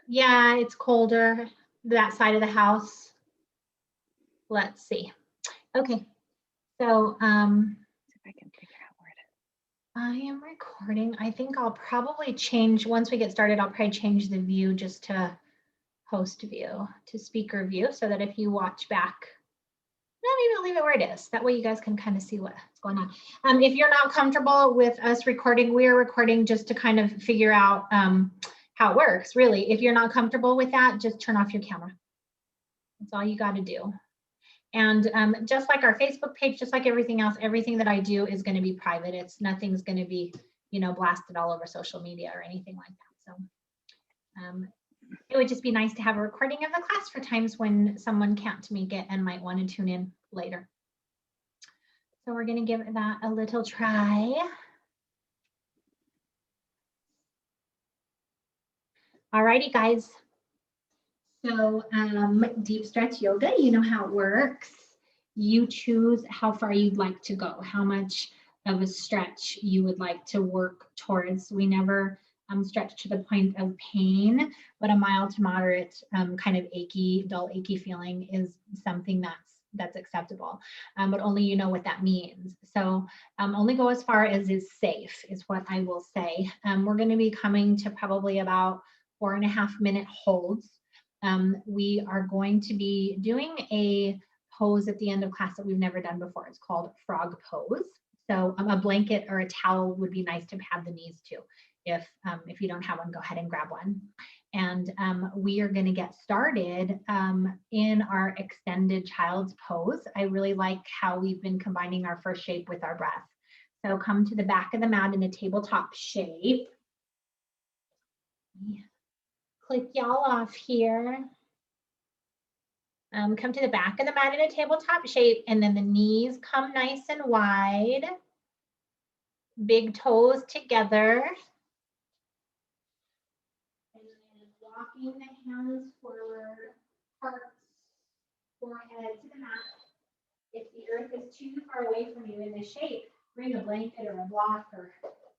Yeah, it's colder that side of the house. Let's see. Okay, so See if I can figure out where I am recording. I think I'll probably change, once we get started, I'll probably change the view just to host view, to speaker view, so that if you watch back, no, maybe I'll leave it where it is. That way you guys can kind of see what's going on. If you're not comfortable with us recording, we are recording just to kind of figure out how it works, really. If you're not comfortable with that, just turn off your camera. That's all you got to do. And just like our Facebook page, just like everything else, everything that I do is going to be private. It's nothing's going to be, you know, blasted all over social media or anything like that. So it would just be nice to have a recording of the class for times when someone can't make it and might want to tune in later. So we're going to give that a little try. All righty, guys. So deep stretch yoga, you know how it works. You choose how far you'd like to go, how much of a stretch you would like to work towards. We never stretch to the point of pain, but a mild to moderate kind of achy, dull, achy feeling is something that's acceptable, but only you know what that means. So only go as far as is safe is what I will say. We're going to be coming to probably about 4.5 minute holds. We are going to be doing a pose at the end of class that we've never done before. It's called frog pose. So a blanket or a towel would be nice to pad the knees to. If you don't have one, go ahead and grab one. And we are going to get started in our extended child's pose. I really like how we've been combining our first shape with our breath. So come to the back of the mat in a tabletop shape. Click y'all off here. Come to the back of the mat in a tabletop shape, and then the knees come nice and wide. Big toes together. And then walking the hands forward, hearts, forehead to the mat. If the earth is too far away from you in this shape, bring a blanket or a block or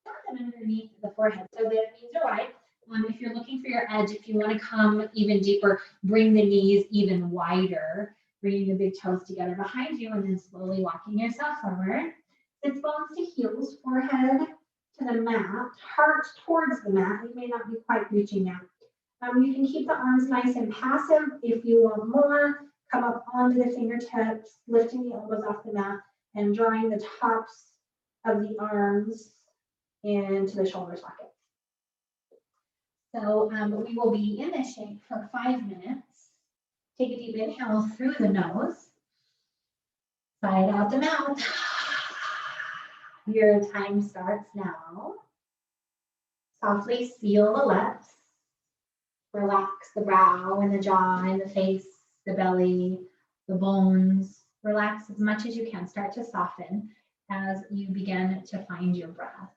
something underneath the forehead so that it knees are wide. If you're looking for your edge, if you want to come even deeper, bring the knees even wider, bringing the big toes together behind you and then slowly walking yourself forward. Sits bones to heels, forehead to the mat, heart towards the mat. You may not be quite reaching out. You can keep the arms nice and passive. If you want more, come up onto the fingertips, lifting the elbows off the mat and drawing the tops of the arms into the shoulder sockets. So we will be in this shape for 5 minutes. Take a deep inhale through the nose. Sigh it out the mouth. Your time starts now. Softly seal the lips. Relax the brow and the jaw and the face, the belly, the bones. Relax as much as you can. Start to soften as you begin to find your breath.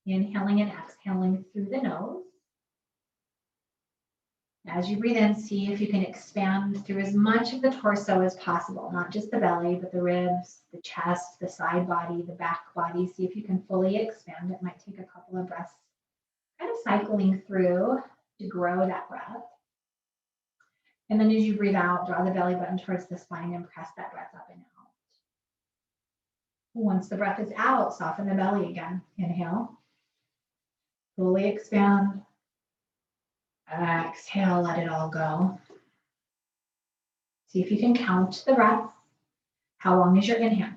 Inhaling and exhaling through the nose. As you breathe in, see if you can expand through as much of the torso as possible, not just the belly, but the ribs, the chest, the side body, the back body. See if you can fully expand. It might take a couple of breaths, kind of cycling through to grow that breath. And then as you breathe out, draw the belly button towards the spine and press that breath up and out. Once the breath is out, soften the belly again. Inhale, fully expand. Exhale, let it all go. See if you can count the breath. How long is your inhale?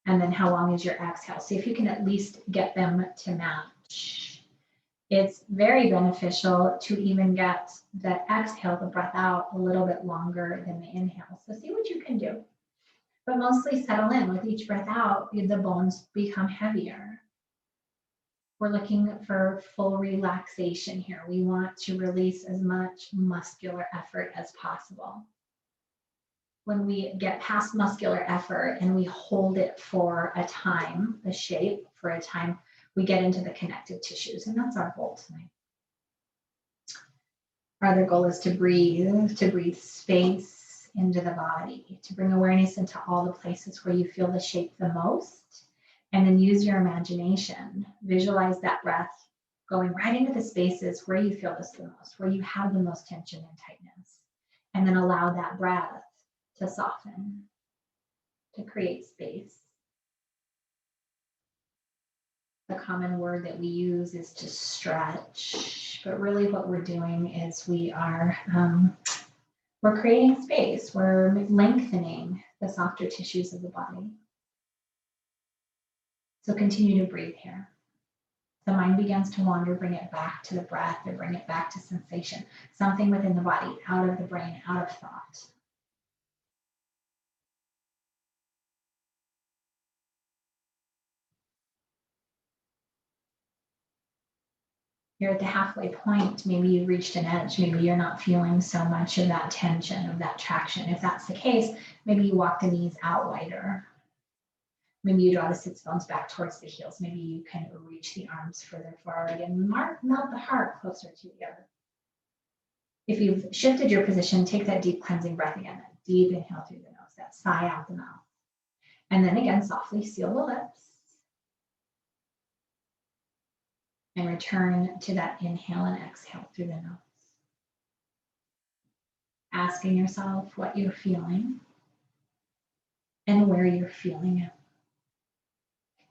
And then how long is your exhale? See if you can at least get them to match. It's very beneficial to even get the exhale, the breath out, a little bit longer than the inhale. So see what you can do. But mostly settle in. With each breath out, the bones become heavier. We're looking for full relaxation here. We want to release as much muscular effort as possible. When we get past muscular effort and we hold it for a time, the shape for a time, we get into the connective tissues, and that's our goal tonight. Our other goal is to breathe space into the body, to bring awareness into all the places where you feel the shape the most. And then use your imagination. Visualize that breath going right into the spaces where you feel this the most, where you have the most tension and tightness. And then allow that breath to soften, to create space. The common word that we use is to stretch, but really what we're doing is we're creating space. We're lengthening the softer tissues of the body. So continue to breathe here. The mind begins to wander, bring it back to the breath or bring it back to sensation, something within the body, out of the brain, out of thought. You're at the halfway point, maybe you've reached an edge, maybe you're not feeling so much of that tension, of that traction. If that's the case, maybe you walk the knees out wider. Maybe you draw the sits bones back towards the heels. Maybe you can reach the arms further forward and melt the heart closer to the earth. If you've shifted your position, take that deep cleansing breath again. That deep inhale through the nose, that sigh out the mouth. And then again, softly seal the lips. And return to that inhale and exhale through the nose. Asking yourself what you're feeling and where you're feeling it.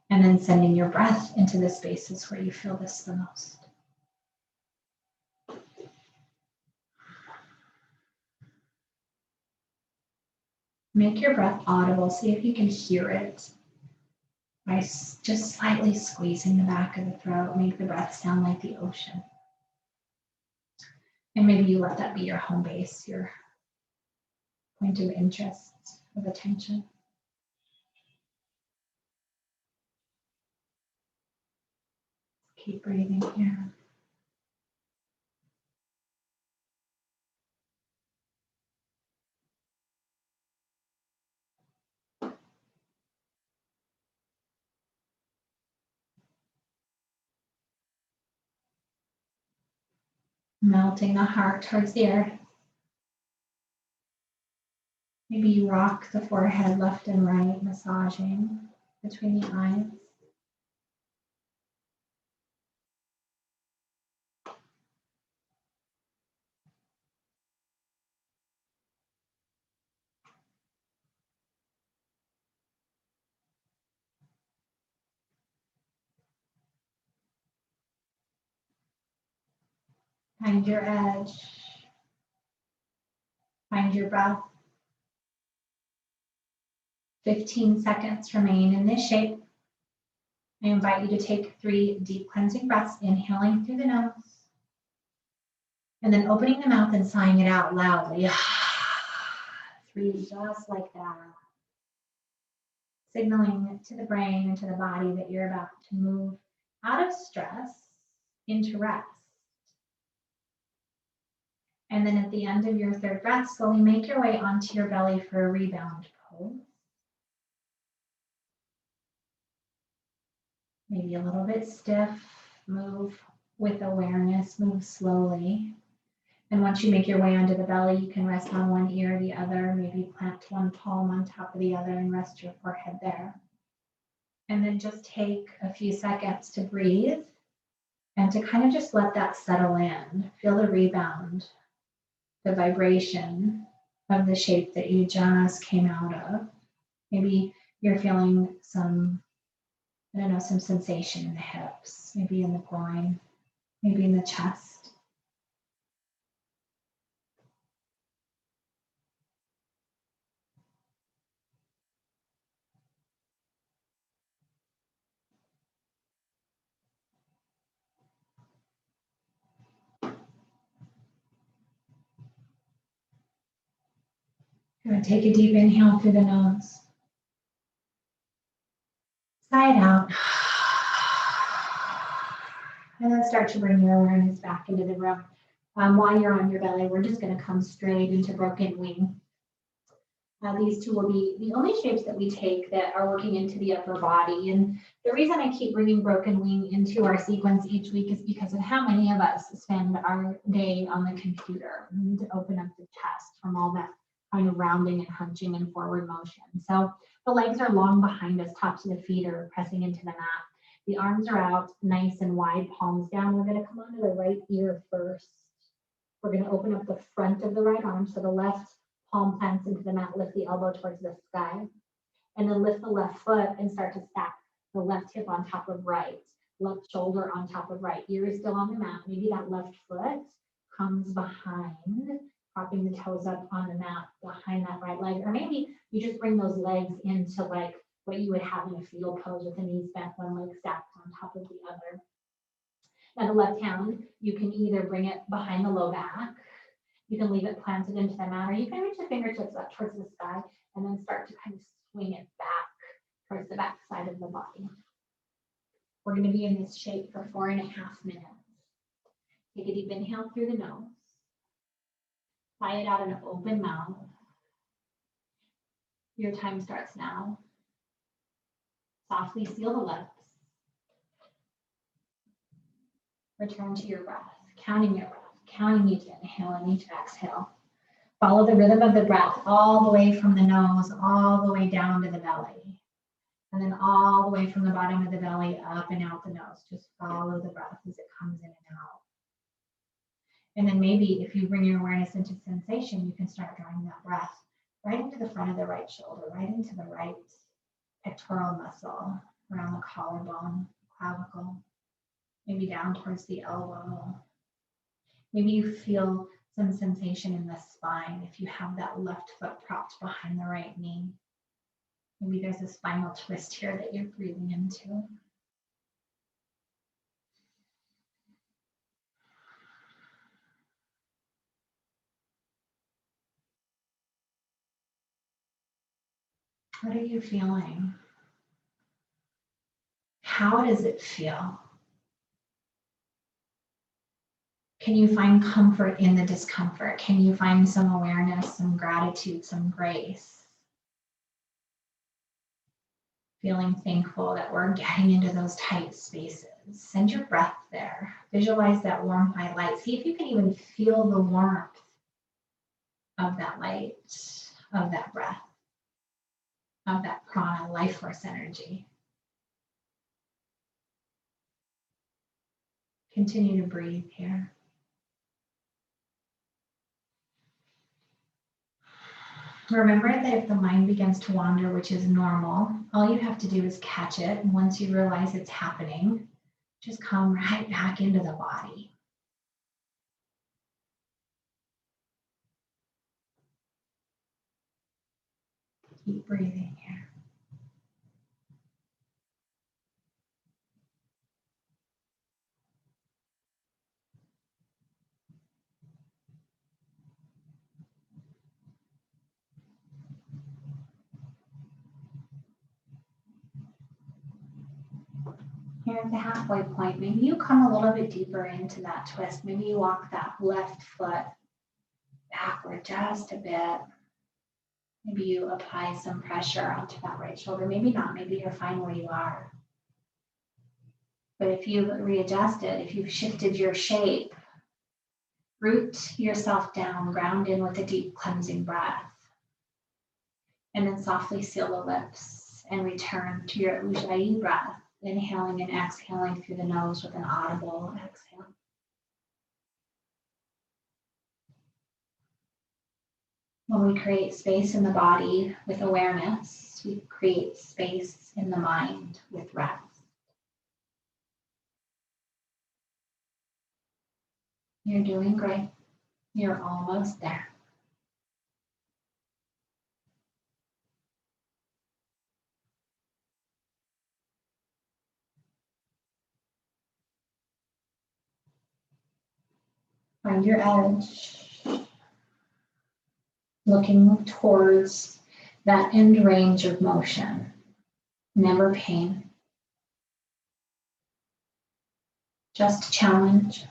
And then sending your breath into the spaces where you feel this the most. Make your breath audible. See if you can hear it by just slightly squeezing the back of the throat. Make the breath sound like the ocean. And maybe you let that be your home base, your point of interest, of attention. Keep breathing here. Melting the heart towards the earth. Maybe you rock the forehead left and right, massaging between the eyes. Find your edge. Find your breath. 15 seconds remain in this shape. I invite you to take 3 deep cleansing breaths, inhaling through the nose, and then opening the mouth and sighing it out loudly. 3, just like that. Signaling to the brain and to the body that you're about to move out of stress into rest. And then at the end of your 3rd breath, slowly make your way onto your belly for a rebound pose. Maybe a little bit stiff, move with awareness, move slowly. And once you make your way onto the belly, you can rest on one ear or the other, maybe plant one palm on top of the other and rest your forehead there. And then just take a few seconds to breathe and to kind of just let that settle in. Feel the rebound, the vibration of the shape that you just came out of. Maybe you're feeling some sensation in the hips, maybe in the groin, maybe in the chest. And take a deep inhale through the nose. Sigh it out. And then start to bring your awareness back into the room. While you're on your belly, we're just going to come straight into broken wing. These 2 will be the only shapes that we take that are working into the upper body. And the reason I keep bringing broken wing into our sequence each week is because of how many of us spend our day on the computer. We need to open up the chest from all that kind of rounding and hunching and forward motion. So the legs are long behind us, top to the feet or pressing into the mat. The arms are out, nice and wide, palms down. We're going to come onto the right ear first. We're going to open up the front of the right arm. So the left palm plants into the mat, lift the elbow towards the sky. And then lift the left foot and start to stack the left hip on top of right, left shoulder on top of right. Ear is still on the mat. Maybe that left foot comes behind, propping the toes up on the mat behind that right leg. Or maybe you just bring those legs into like what you would have in a fetal pose with the knees bent, one leg stacked on top of the other. Now the left hand, you can either bring it behind the low back, you can leave it planted into the mat, or you can reach the fingertips up towards the sky and then start to kind of swing it back towards the back side of the body. We're going to be in this shape for 4.5 minutes. Take a deep inhale through the nose. Sigh it out an open mouth. Your time starts now. Softly seal the lips. Return to your breath, counting your breath, counting each inhale and each exhale. Follow the rhythm of the breath all the way from the nose, all the way down to the belly. And then all the way from the bottom of the belly up and out the nose. Just follow the breath as it comes in and out. And then maybe if you bring your awareness into sensation, you can start drawing that breath right into the front of the right shoulder, right into the right pectoral muscle, around the collarbone, clavicle, maybe down towards the elbow. Maybe you feel some sensation in the spine if you have that left foot propped behind the right knee. Maybe there's a spinal twist here that you're breathing into. What are you feeling? How does it feel? Can you find comfort in the discomfort? Can you find some awareness, some gratitude, some grace? Feeling thankful that we're getting into those tight spaces. Send your breath there. Visualize that warm white light. See if you can even feel the warmth of that light, of that breath, of that prana, life force energy. Continue to breathe here. Remember that if the mind begins to wander, which is normal, all you have to do is catch it. And once you realize it's happening, just come right back into the body. Keep breathing here. Here at the halfway point, maybe you come a little bit deeper into that twist. Maybe you walk that left foot backward just a bit. Maybe you apply some pressure onto that right shoulder. Maybe not. Maybe you're fine where you are. But if you readjust it, if you've shifted your shape, root yourself down, ground in with a deep cleansing breath. And then softly seal the lips and return to your Ujjayi breath. Inhaling and exhaling through the nose with an audible exhale. When we create space in the body with awareness, we create space in the mind with rest. You're doing great. You're almost there. Find your edge, looking towards that end range of motion, never pain, just challenge.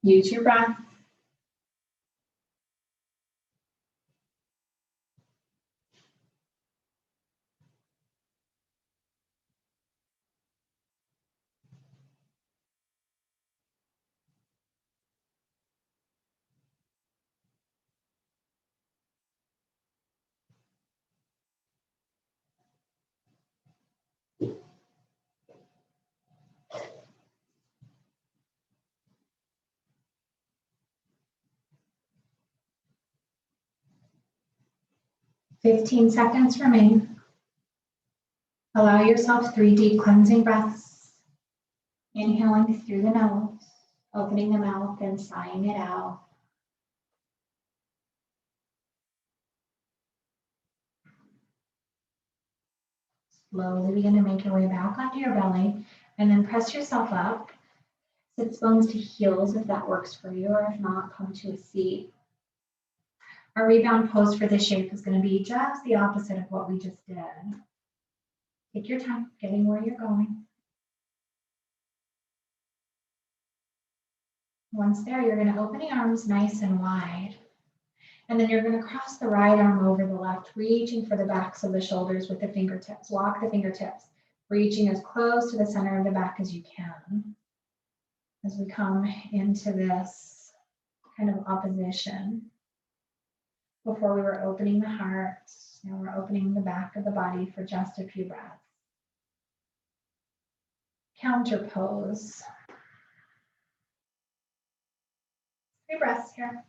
Use your breath. 15 seconds remain. Allow yourself 3 deep cleansing breaths. Inhaling through the nose, opening the mouth and sighing it out. Slowly begin to make your way back onto your belly and then press yourself up. Sit bones to heels if that works for you, or if not, come to a seat. Our rebound pose for this shape is going to be just the opposite of what we just did. Take your time getting where you're going. Once there, you're going to open the arms nice and wide. And then you're going to cross the right arm over the left, reaching for the backs of the shoulders with the fingertips. Walk the fingertips, reaching as close to the center of the back as you can. As we come into this kind of opposition. Before we were opening the heart, now we're opening the back of the body for just a few breaths. Counter pose. 3 breaths here.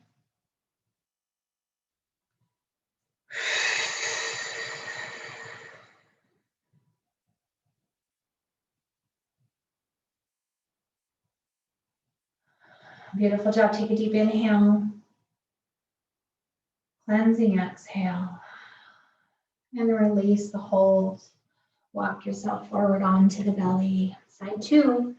Beautiful job. Take a deep inhale. Cleansing exhale. And release the hold. Walk yourself forward onto the belly. Side 2.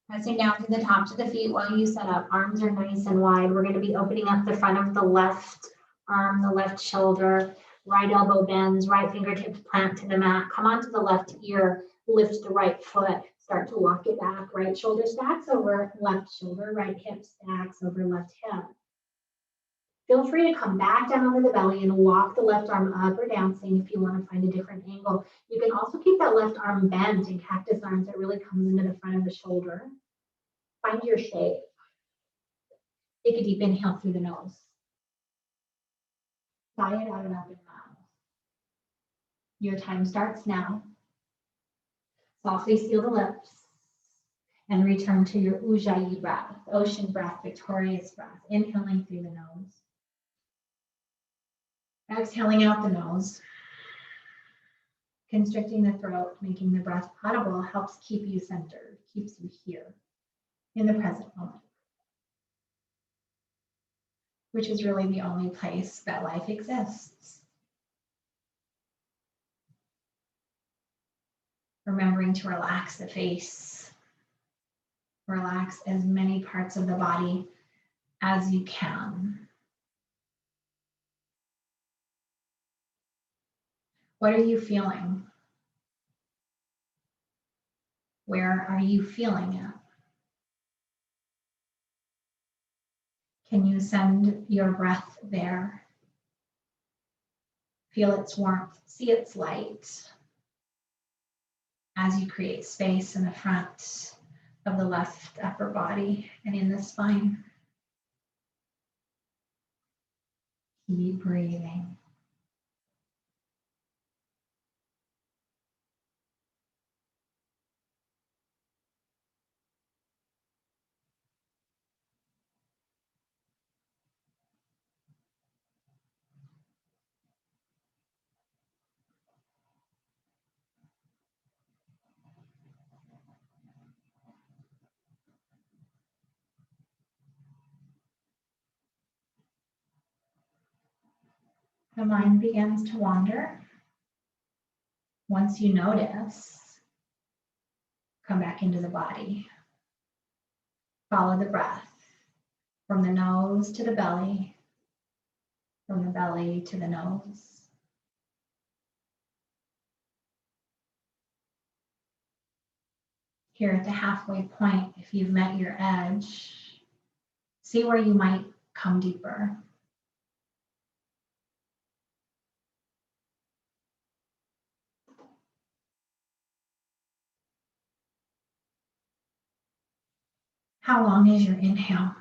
Pressing down from the top to the feet while you set up. Arms are nice and wide. We're going to be opening up the front of the left arm, the left shoulder. Right elbow bends, right fingertips plant to the mat. Come onto the left ear. Lift the right foot. Start to walk it back. Right shoulder stacks over left shoulder. Right hip stacks over left hip. Feel free to come back down over the belly and walk the left arm up or down, saying if you want to find a different angle. You can also keep that left arm bent in cactus arms. It really comes into the front of the shoulder. Find your shape. Take a deep inhale through the nose. Sigh it out and open mouth. Your time starts now. Softly seal the lips and return to your Ujjayi breath, ocean breath, victorious breath, inhaling through the nose. Exhaling out the nose. Constricting the throat, making the breath audible helps keep you centered, keeps you here in the present moment, which is really the only place that life exists. Remembering to relax the face, relax as many parts of the body as you can. What are you feeling? Where are you feeling it? Can you send your breath there? Feel its warmth, see its light as you create space in the front of the left upper body and in the spine. Keep breathing. The mind begins to wander. Once you notice, come back into the body. Follow the breath from the nose to the belly, from the belly to the nose. Here at the halfway point, if you've met your edge, see where you might come deeper. How long is your inhale?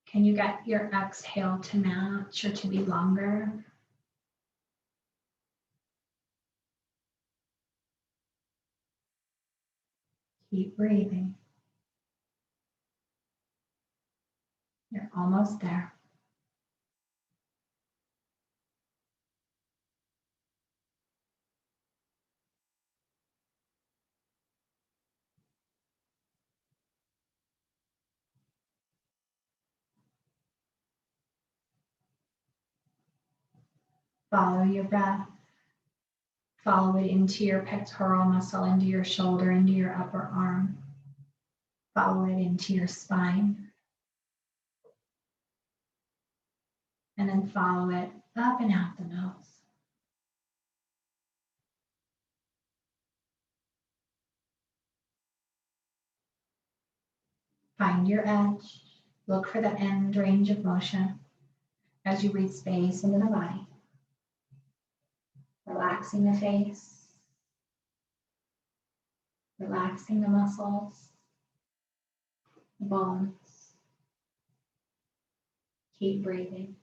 Can you get your exhale to match or to be longer? Keep breathing. almost there. Follow your breath. Follow it into your pectoral muscle, into your shoulder, into your upper arm. Follow it into your spine. And then follow it up and out the nose. Find your edge. Look for the end range of motion as you breathe space into the body. Relaxing the face. Relaxing the muscles, the bones. Keep breathing.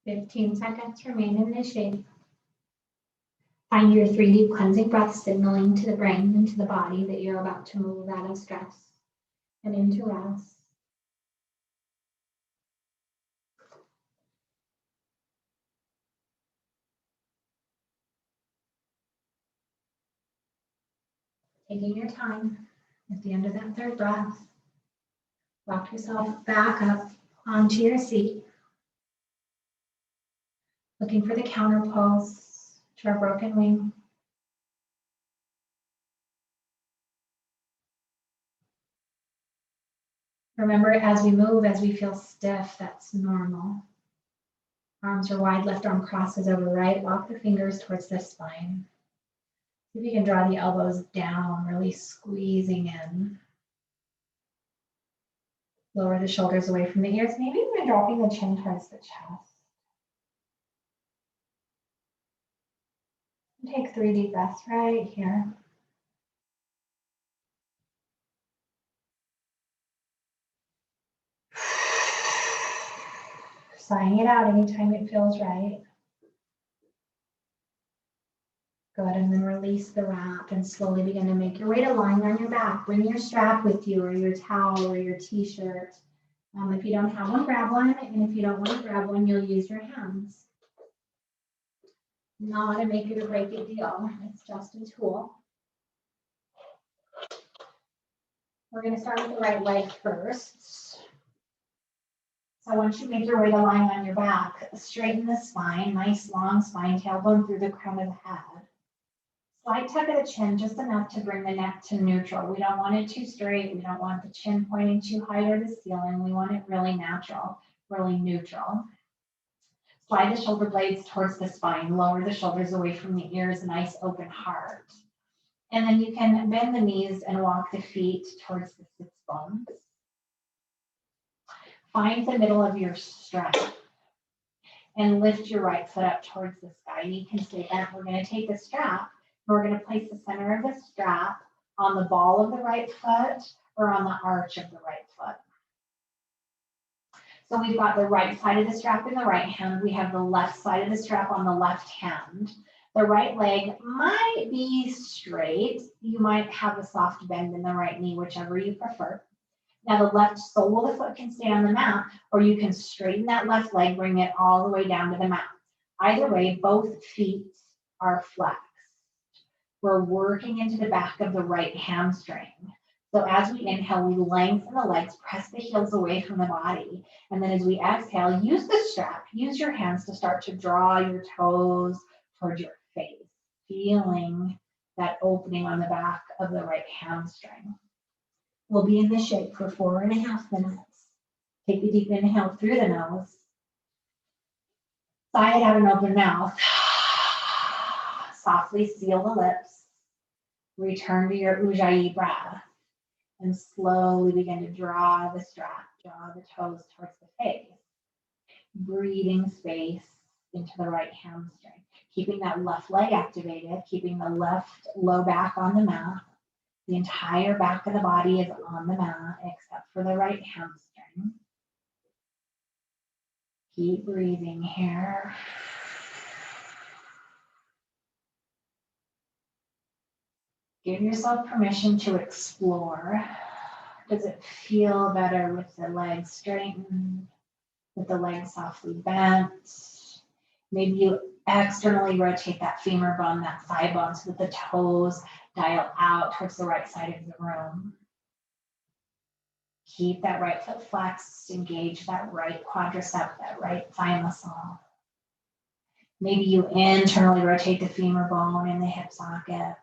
"15 seconds remain in this shape. Find your 3 deep cleansing breaths signaling to the brain and to the body that you're about to move out of stress and into rest. Taking your time at the end of that 3rd breath, walk yourself back up onto your seat, looking for the counter pose to our broken wing. Remember, as we move, as we feel stiff, that's normal. Arms are wide, left arm crosses over right. Walk the fingers towards the spine. See if you can draw the elbows down, really squeezing in. Lower the shoulders away from the ears, maybe even dropping the chin towards the chest. Take 3 deep breaths right here. Sighing it out anytime it feels right. Good, and then release the wrap and slowly begin to make your way to lying on your back. Bring your strap with you or your towel or your t-shirt. If you don't have one, grab one. And if you don't want to grab one, you'll use your hands. Not a make it or break it deal. It's just a tool. We're going to start with the right leg first. So once you make your way to lying on your back, straighten the spine, nice long spine, tailbone through the crown of the head. Slight tuck of the chin, just enough to bring the neck to neutral. We don't want it too straight. We don't want the chin pointing too high or the ceiling. We want it really natural, really neutral. Slide the shoulder blades towards the spine. Lower the shoulders away from the ears, nice open heart. And then you can bend the knees and walk the feet towards the sits bones. Find the middle of your strap and lift your right foot up towards the sky. You can stay bent. We're going to take the strap. We're going to place the center of the strap on the ball of the right foot or on the arch of the right foot. So we've got the right side of the strap in the right hand. We have the left side of the strap on the left hand. The right leg might be straight. You might have a soft bend in the right knee, whichever you prefer. Now the left sole of the foot can stay on the mat, or you can straighten that left leg, bring it all the way down to the mat. Either way, both feet are flexed. We're working into the back of the right hamstring. So as we inhale, we lengthen the legs, press the heels away from the body. And then as we exhale, use the strap, use your hands to start to draw your toes towards your face, feeling that opening on the back of the right hamstring. We'll be in this shape for 4.5 minutes. Take a deep inhale through the nose. Sigh it out and open mouth. Softly seal the lips. Return to your Ujjayi breath. And slowly begin to draw the strap, draw the toes towards the face. Breathing space into the right hamstring. Keeping that left leg activated, keeping the left low back on the mat. The entire back of the body is on the mat except for the right hamstring. Keep breathing here. Give yourself permission to explore. Does it feel better with the legs straightened, with the legs softly bent? Maybe you externally rotate that femur bone, that thigh bone, so that the toes dial out towards the right side of the room. Keep that right foot flexed, engage that right quadricep, that right thigh muscle. Maybe you internally rotate the femur bone in the hip socket.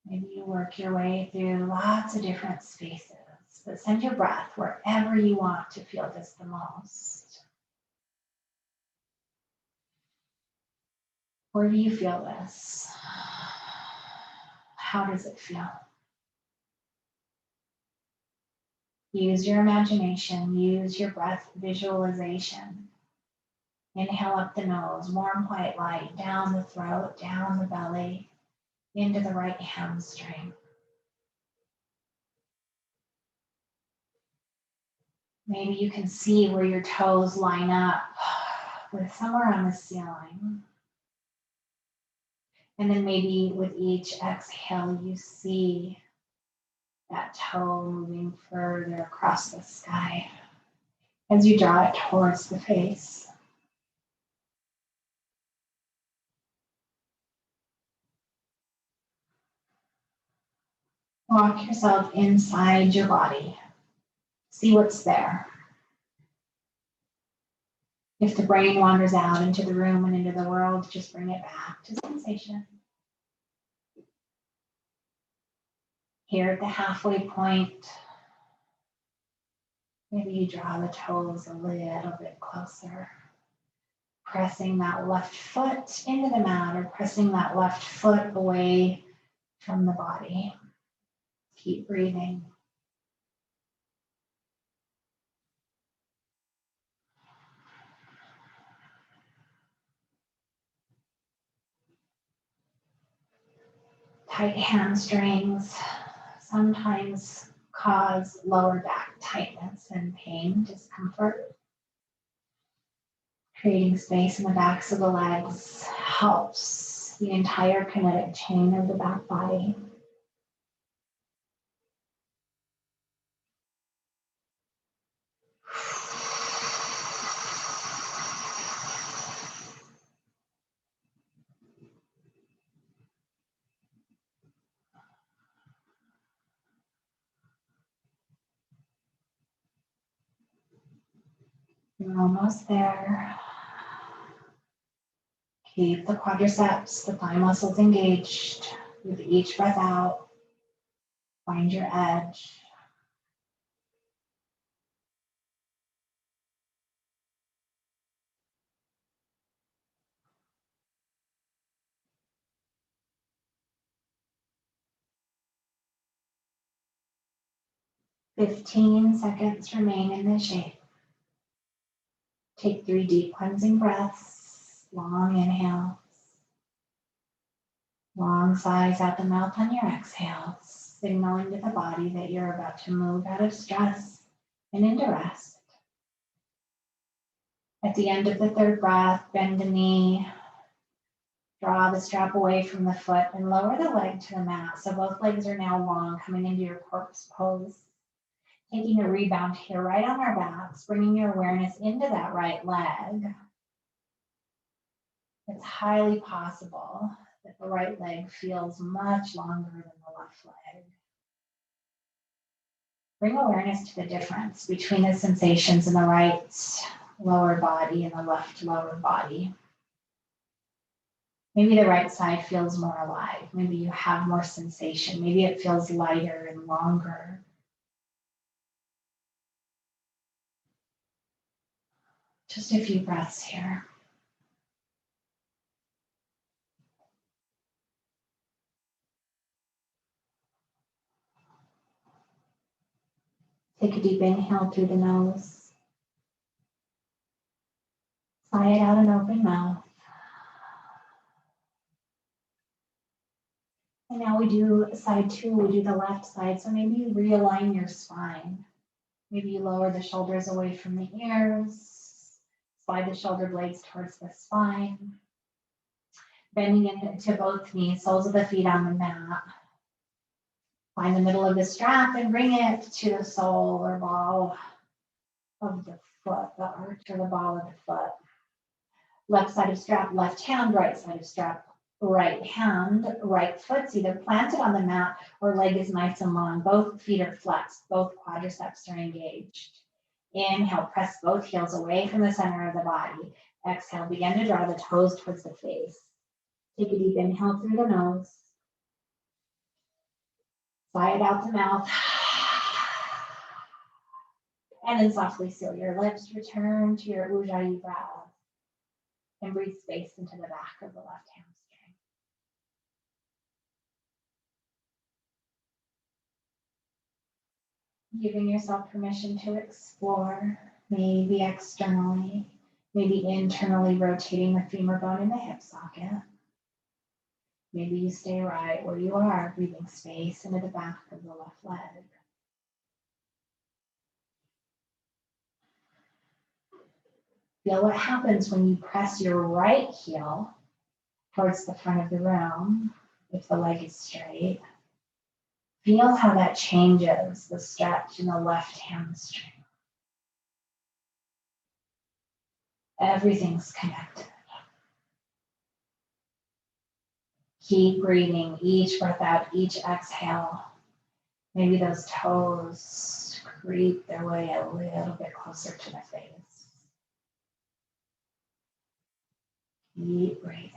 Maybe you work your way through lots of different spaces, but send your breath wherever you want to feel this the most. Where do you feel this? How does it feel? Use your imagination, use your breath visualization. Inhale up the nose, warm white light, down the throat, down the belly, into the right hamstring. Maybe you can see where your toes line up with somewhere on the ceiling. And then maybe with each exhale, you see that toe moving further across the sky as you draw it towards the face. Walk yourself inside your body. See what's there. If the brain wanders out into the room and into the world, just bring it back to sensation. Here at the halfway point, maybe you draw the toes a little bit closer. Pressing that left foot into the mat or pressing that left foot away from the body. Keep breathing. Tight hamstrings sometimes cause lower back tightness and pain, discomfort. Creating space in the backs of the legs helps the entire kinetic chain of the back body. You're almost there. Keep the quadriceps, the thigh muscles engaged. With each breath out, find your edge. "15 seconds remain in this shape. Take 3 deep cleansing breaths, long inhales. Long sighs out the mouth on your exhales, signaling to the body that you're about to move out of stress and into rest. At the end of the 3rd breath, bend the knee, draw the strap away from the foot and lower the leg to the mat. So both legs are now long, coming into your corpse pose. Taking a rebound here right on our backs, bringing your awareness into that right leg. It's highly possible that the right leg feels much longer than the left leg. Bring awareness to the difference between the sensations in the right lower body and the left lower body. Maybe the right side feels more alive. Maybe you have more sensation. Maybe it feels lighter and longer. Just a few breaths here. Take a deep inhale through the nose. Sigh it out an open mouth. And now we do side 2, we do the left side. So maybe you realign your spine. Maybe you lower the shoulders away from the ears. Slide the shoulder blades towards the spine. Bending into both knees, soles of the feet on the mat. Find the middle of the strap and bring it to the sole or ball of the foot, the arch or the ball of the foot. Left side of strap, left hand, right side of strap, right hand, right foot's either planted on the mat or leg is nice and long. Both feet are flexed, both quadriceps are engaged. Inhale, press both heels away from the center of the body. Exhale, begin to draw the toes towards the face. Take a deep inhale through the nose. Sigh it out the mouth. And then softly seal your lips. Return to your Ujjayi breath. And breathe space into the back of the left hamstring. Giving yourself permission to explore, maybe externally, maybe internally rotating the femur bone in the hip socket. Maybe you stay right where you are, breathing space into the back of the left leg. Feel what happens when you press your right heel towards the front of the room, if the leg is straight. Feel how that changes the stretch in the left hamstring. Everything's connected. Keep breathing, each breath out, each exhale. Maybe those toes creep their way a little bit closer to the face. Keep breathing.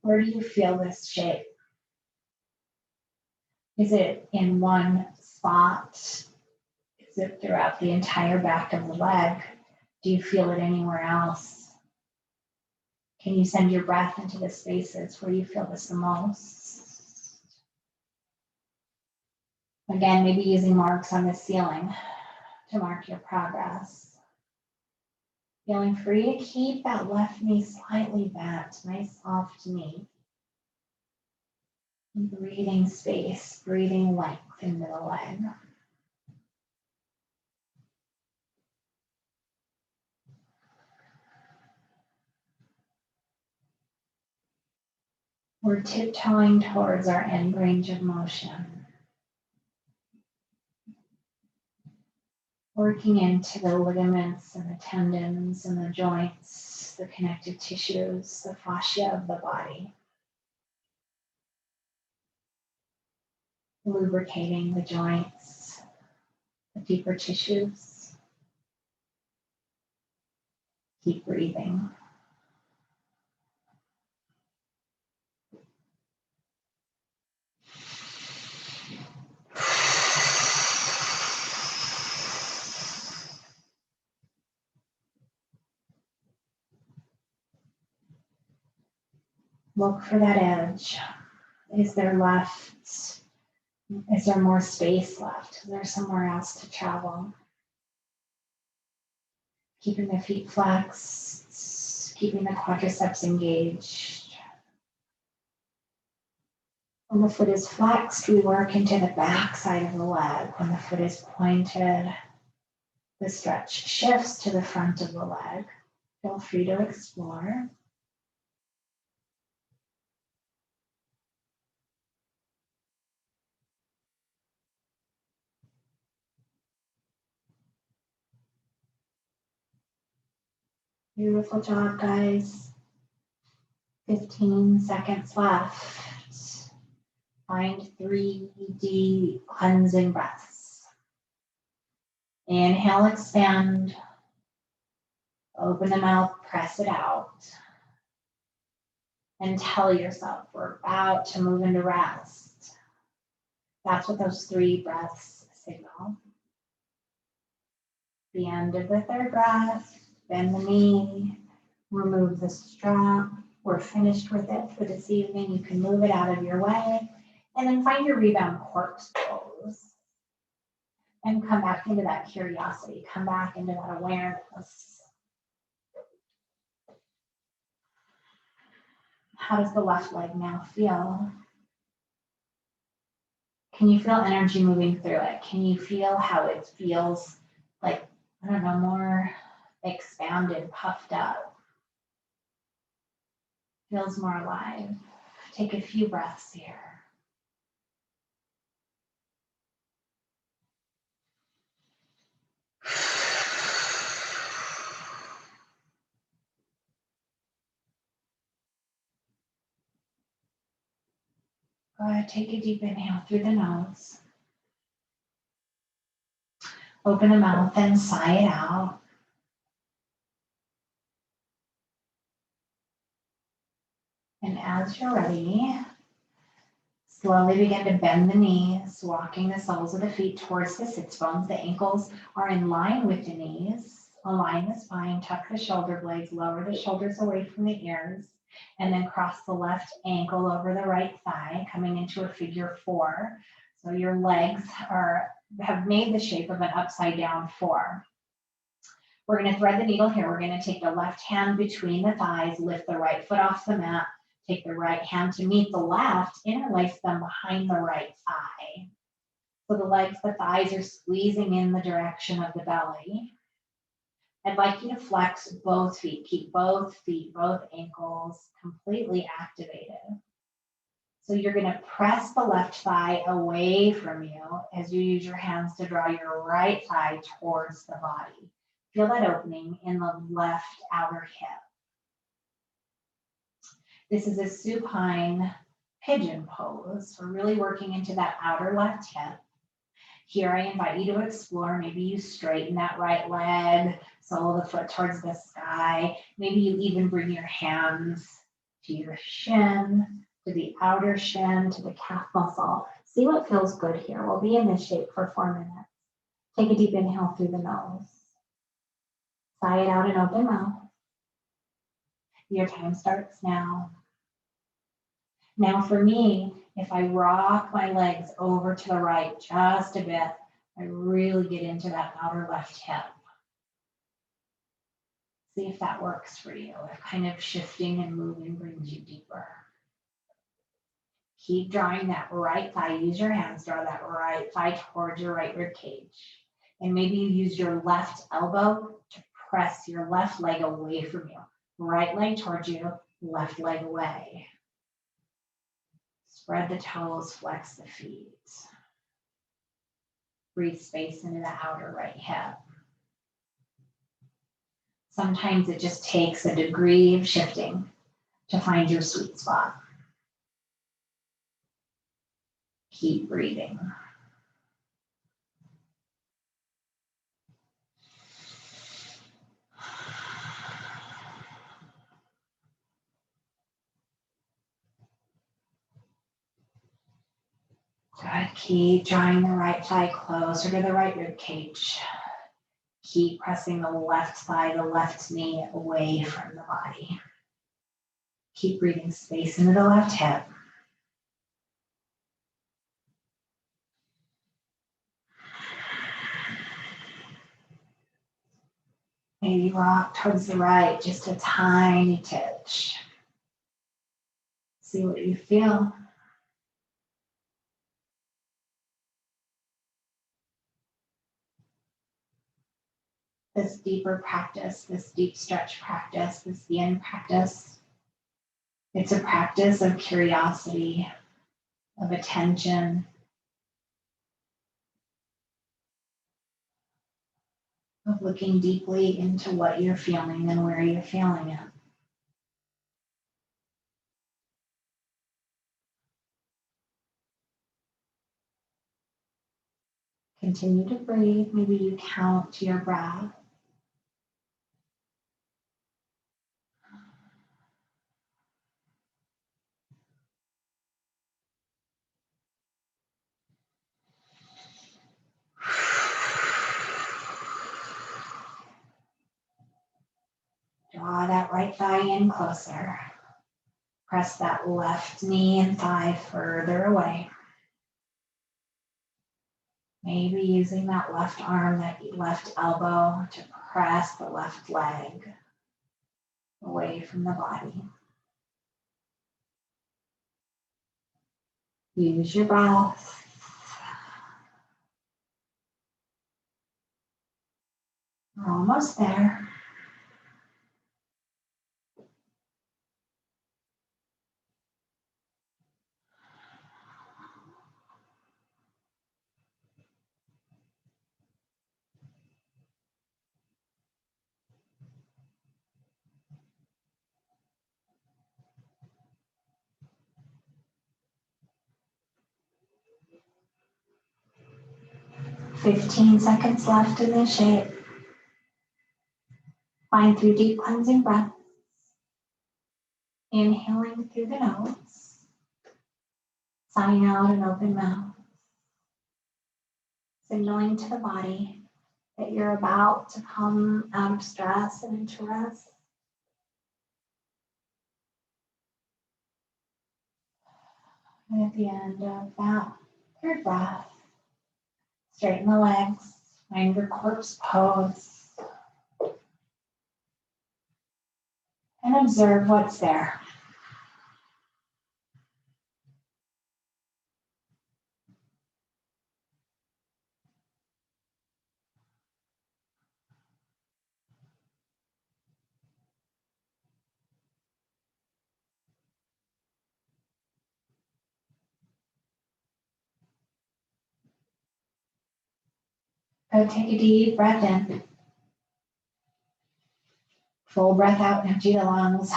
Where do you feel this shape? Is it in one spot? Is it throughout the entire back of the leg? Do you feel it anywhere else? Can you send your breath into the spaces where you feel this the most? Again, maybe using marks on the ceiling to mark your progress. Feeling free to keep that left knee slightly bent, nice soft knee. Breathing space, breathing length into the leg. We're tiptoeing towards our end range of motion. Working into the ligaments and the tendons and the joints, the connective tissues, the fascia of the body. Lubricating the joints, the deeper tissues. Keep breathing. Look for that edge. Is there left? Is there more space left? Is there somewhere else to travel? Keeping the feet flexed, keeping the quadriceps engaged. When the foot is flexed, we work into the back side of the leg. When the foot is pointed, the stretch shifts to the front of the leg. Feel free to explore. Beautiful job, guys. 15 seconds left. Find 3 deep cleansing breaths. Inhale, expand. Open the mouth, press it out. And tell yourself we're about to move into rest. That's what those 3 breaths signal. The end of the 3rd breath, bend the knee, remove the strap, We're finished with it for this evening. You can move it out of your way and then find your rebound corpse pose and come back into that curiosity. Come back into that awareness. How does the left leg now feel? Can you feel energy moving through it? Can you feel how it feels like, I don't know, more expanded, puffed up? Feels more alive. Take a few breaths here. Go ahead, take a deep inhale through the nose. Open the mouth and sigh it out. And as you're ready, slowly begin to bend the knees, walking the soles of the feet towards the sits bones. The ankles are in line with the knees. Align the spine, tuck the shoulder blades, lower the shoulders away from the ears, and then cross the left ankle over the right thigh, coming into a figure 4. So your legs have made the shape of an upside down 4. We're going to thread the needle here. We're going to take the left hand between the thighs, lift the right foot off the mat, take the right hand to meet the left, interlace them behind the right thigh. So the thighs are squeezing in the direction of the belly. I'd like you to flex both feet, keep both feet, both ankles completely activated. So you're going to press the left thigh away from you as you use your hands to draw your right thigh towards the body. Feel that opening in the left outer hip. This is a supine pigeon pose. We're really working into that outer left hip. Here I invite you to explore. Maybe you straighten that right leg, sole of the foot towards the sky. Maybe you even bring your hands to your shin, to the outer shin, to the calf muscle. See what feels good here. We'll be in this shape for 4 minutes. Take a deep inhale through the nose. Sigh it out and open mouth. Your time starts now. Now for me, if I rock my legs over to the right just a bit, I really get into that outer left hip. See if that works for you. If kind of shifting and moving brings you deeper. Keep drawing that right thigh. Use your hands, draw that right thigh towards your right rib cage. And maybe you use your left elbow to press your left leg away from you. Right leg towards you, left leg away. Spread the toes, flex the feet. Breathe space into the outer right hip. Sometimes it just takes a degree of shifting to find your sweet spot. Keep breathing. Good. Keep drawing the right thigh closer to the right rib cage. Keep pressing the left thigh, the left knee away from the body. Keep breathing space into the left hip. Maybe rock towards the right, just a tiny touch. See what you feel. This deeper practice, this deep stretch practice, this yin practice, it's a practice of curiosity, of attention, of looking deeply into what you're feeling and where you're feeling it. Continue to breathe. Maybe you count to your breath. Draw that right thigh in closer. Press that left knee and thigh further away. Maybe using that left arm, that left elbow to press the left leg away from the body. Use your breath. We're almost there. Fifteen seconds left in this shape. Find 3 deep cleansing breaths. Inhaling through the nose. Sighing out an open mouth. Signaling to the body that you're about to come out of stress and into rest. And at the end of that 3rd breath, straighten the legs, find your corpse pose, and observe what's there. Go take a deep breath in. Full breath out, empty the lungs.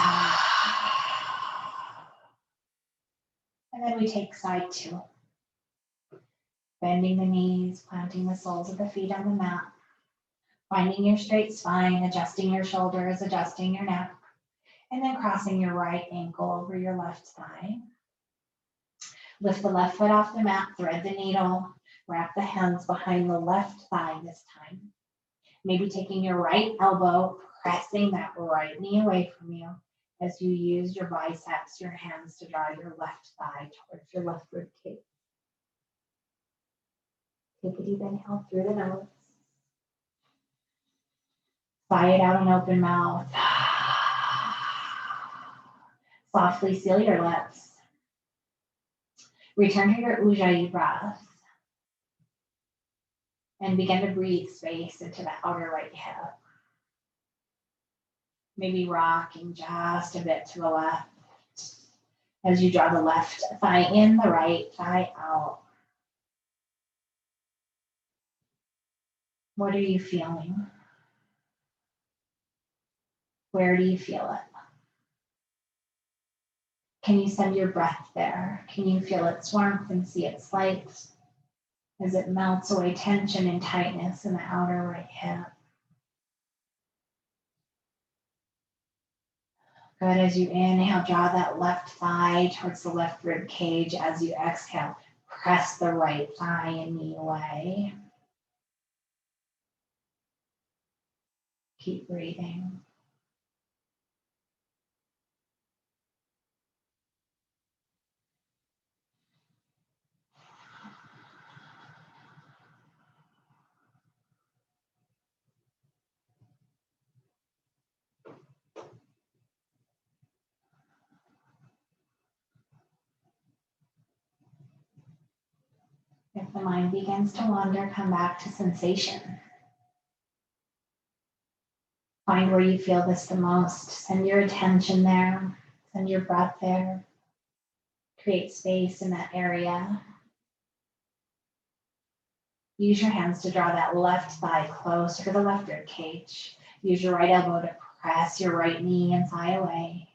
And then we take side 2. Bending the knees, planting the soles of the feet on the mat. Finding your straight spine, adjusting your shoulders, adjusting your neck. And then crossing your right ankle over your left thigh. Lift the left foot off the mat, thread the needle, wrap the hands behind the left thigh this time. Maybe taking your right elbow, pressing that right knee away from you as you use your biceps, your hands to draw your left thigh towards your left rib cage. Take a deep inhale through the nose. Sigh it out an open mouth. Softly seal your lips. Return to your Ujjayi breath. And begin to breathe space into the outer right hip. Maybe rocking just a bit to the left as you draw the left thigh in, the right thigh out. What are you feeling? Where do you feel it? Can you send your breath there? Can you feel its warmth and see its light as it melts away tension and tightness in the outer right hip? Good. As you inhale, draw that left thigh towards the left rib cage. As you exhale, press the right thigh and knee away. Keep breathing. If the mind begins to wander, come back to sensation. Find where you feel this the most. Send your attention there. Send your breath there. Create space in that area. Use your hands to draw that left thigh closer to the left rib cage. Use your right elbow to press your right knee and thigh away.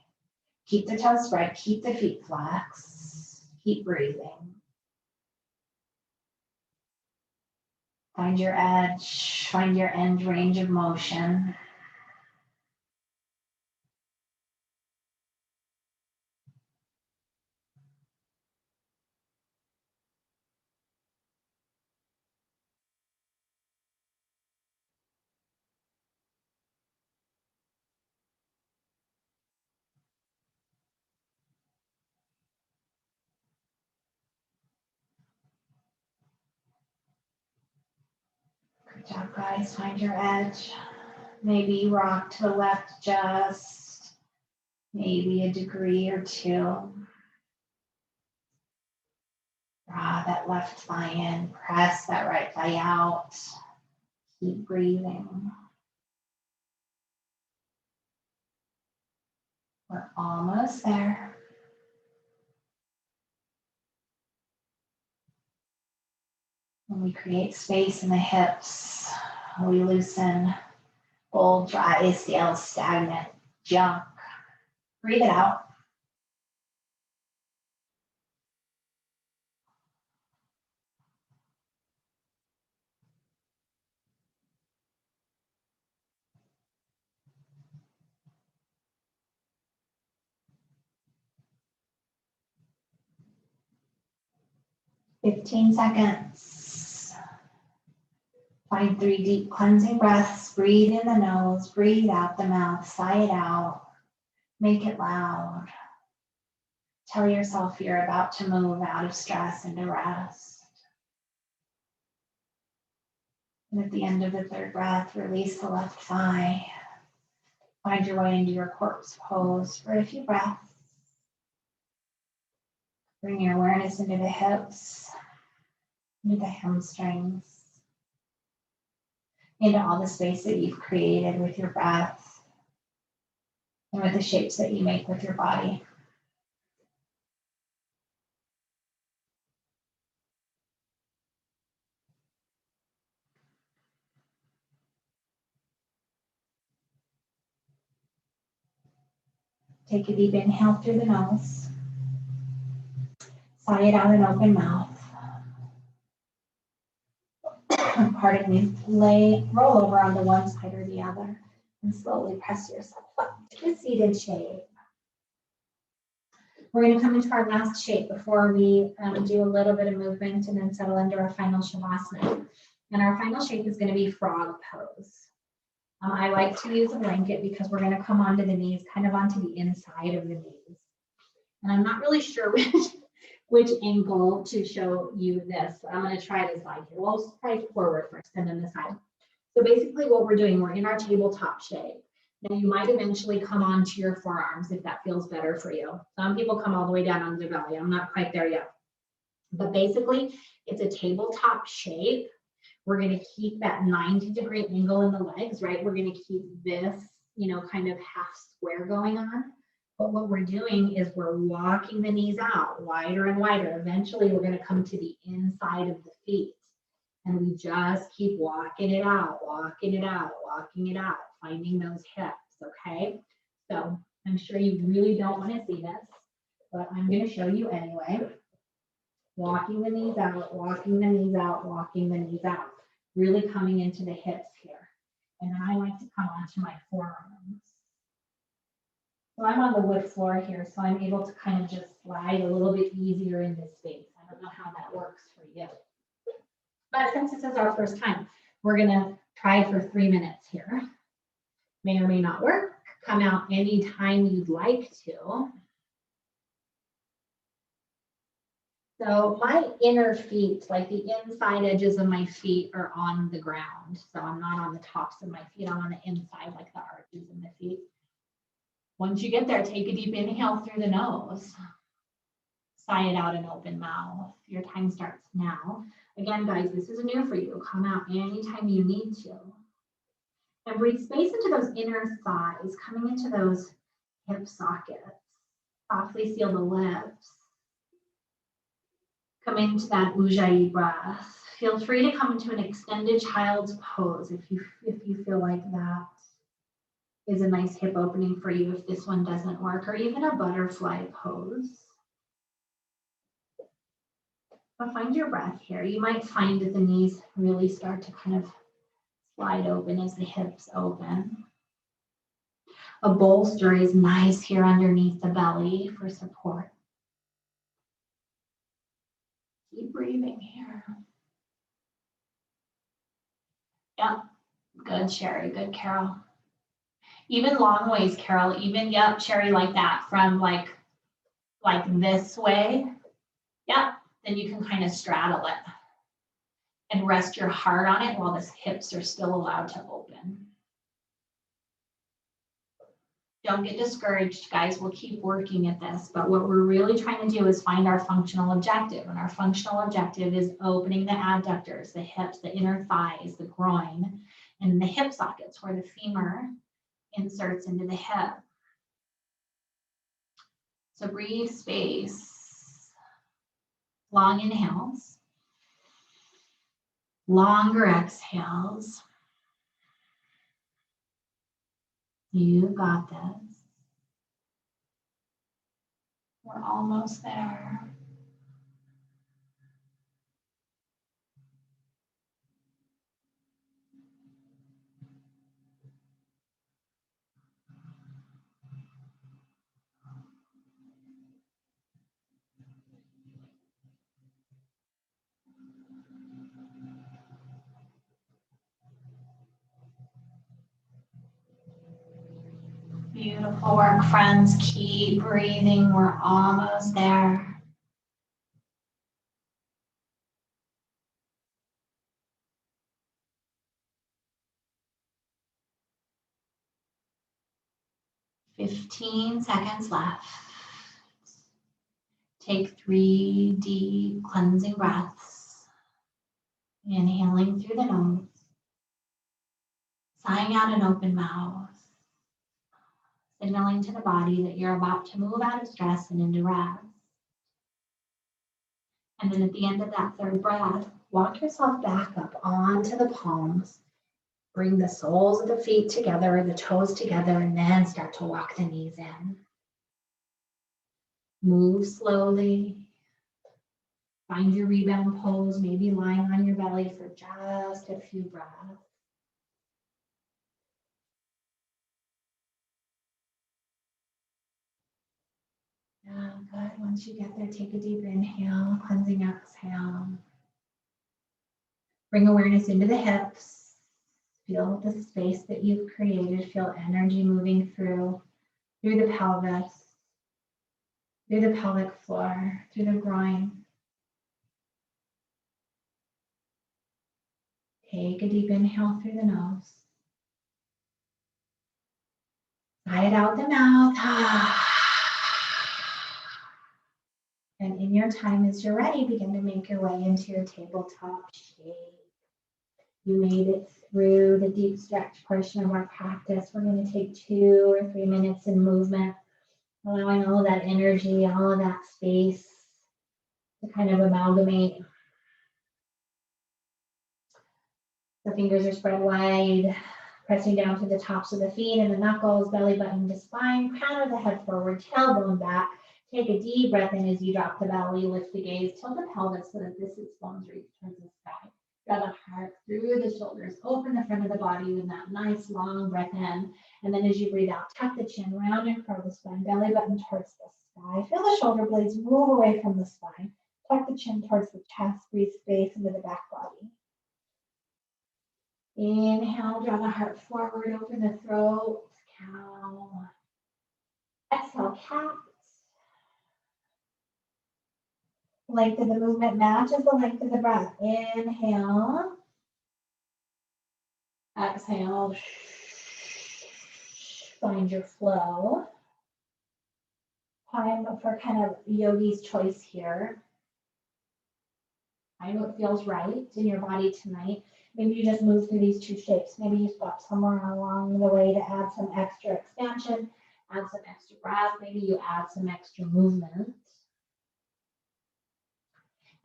Keep the toes spread. Keep the feet flexed. Keep breathing. Find your edge. Find your end range of motion. Good job, guys. Find your edge. Maybe rock to the left just maybe a degree or two. Draw that left thigh in, press that right thigh out. Keep breathing. We're almost there. When we create space in the hips, we loosen old, dry, stale, stagnant junk. Breathe it out. "15 seconds. Find 3 deep cleansing breaths. Breathe in the nose, breathe out the mouth, sigh it out. Make it loud. Tell yourself you're about to move out of stress into rest. And at the end of the 3rd breath, release the left thigh. Find your way into your corpse pose for a few breaths. Bring your awareness into the hips, into the hamstrings, into all the space that you've created with your breath and with the shapes that you make with your body. Take a deep inhale through the nose. Sigh it out an open mouth. Pardon me. Roll over onto one side or the other and slowly press yourself up to a seated shape. We're going to come into our last shape before we do a little bit of movement and then settle into our final Shavasana. And our final shape is going to be frog pose. I like to use a blanket because we're going to come onto the knees, kind of onto the inside of the knees. And I'm not really sure which angle to show you this. I'm going to try this side here. We'll try forward first and then the side. So basically what we're doing, we're in our tabletop shape. Now you might eventually come onto your forearms if that feels better for you. Some people come all the way down on their belly. I'm not quite there yet. But basically it's a tabletop shape. We're going to keep that 90-degree angle in the legs, right? We're going to keep this, kind of half square going on. But what we're doing is we're walking the knees out wider and wider. Eventually, we're going to come to the inside of the feet. And we just keep walking it out, walking it out, walking it out, finding those hips, okay? So I'm sure you really don't want to see this, but I'm going to show you anyway. Walking the knees out, walking the knees out, walking the knees out. Really coming into the hips here. And then I like to come onto my forearms. So I'm on the wood floor here, so I'm able to kind of just slide a little bit easier in this space. I don't know how that works for you. But since this is our first time, we're gonna try for 3 minutes here. May or may not work. Come out anytime you'd like to. So my inner feet, like the inside edges of my feet, are on the ground. So I'm not on the tops of my feet, I'm on the inside, like the arches in the feet. Once you get there, take a deep inhale through the nose. Sigh it out an open mouth. Your time starts now. Again, guys, this is new for you. Come out anytime you need to. And breathe space into those inner thighs, coming into those hip sockets. Softly seal the lips. Come into that Ujjayi breath. Feel free to come into an extended child's pose if you feel like that is a nice hip opening for you if this one doesn't work, or even a butterfly pose. But find your breath here. You might find that the knees really start to kind of slide open as the hips open. A bolster is nice here underneath the belly for support. Keep breathing here. Yep, good, Sherry, good, Carol. Even long ways, Carol, even, yep, Sherry, like that, from like this way. Yep, then you can kind of straddle it. and rest your heart on it while the hips are still allowed to open. Don't get discouraged, guys. We'll keep working at this, but what we're really trying to do is find our functional objective. And our functional objective is opening the adductors, the hips, the inner thighs, the groin, and the hip sockets where the femur inserts into the hip. So breathe space. Long inhales. Longer exhales. You got this. We're almost there. Beautiful work, friends. Keep breathing. We're almost there. "15 seconds left. Take 3 deep cleansing breaths. Inhaling through the nose. Sighing out an open mouth. Signaling to the body that you're about to move out of stress and into rest. And then at the end of that third breath, walk yourself back up onto the palms. Bring the soles of the feet together, the toes together, and then start to walk the knees in. Move slowly. Find your rebound pose, maybe lying on your belly for just a few breaths. Yeah, good. Once you get there, take a deep inhale, cleansing exhale. Bring awareness into the hips. Feel the space that you've created. Feel energy moving through the pelvis, through the pelvic floor, through the groin. Take a deep inhale through the nose. Sigh it out the mouth. And in your time, as you're ready, begin to make your way into your tabletop shape. You made it through the deep stretch portion of our practice. We're going to take 2 or 3 minutes in movement, allowing all of that energy, all of that space to kind of amalgamate. The fingers are spread wide, pressing down to the tops of the feet and the knuckles, belly button to spine, crown of the head forward, tailbone back. Take a deep breath in as you drop the belly, lift the gaze, tilt the pelvis so that the sits bones reach towards the sky. Draw the heart through the shoulders, open the front of the body with that nice long breath in. And then as you breathe out, tuck the chin, round and curl the spine, belly button towards the sky. Feel the shoulder blades move away from the spine. Tuck the chin towards the chest, breathe space into the back body. Inhale, draw the heart forward, open the throat, cow. Exhale, cat. Length of the movement matches the length of the breath. Inhale. Exhale. Find your flow. Time for kind of yogi's choice here. I know it feels right in your body tonight. Maybe you just move through these 2 shapes. Maybe you stop somewhere along the way to add some extra expansion, add some extra breath. Maybe you add some extra movement.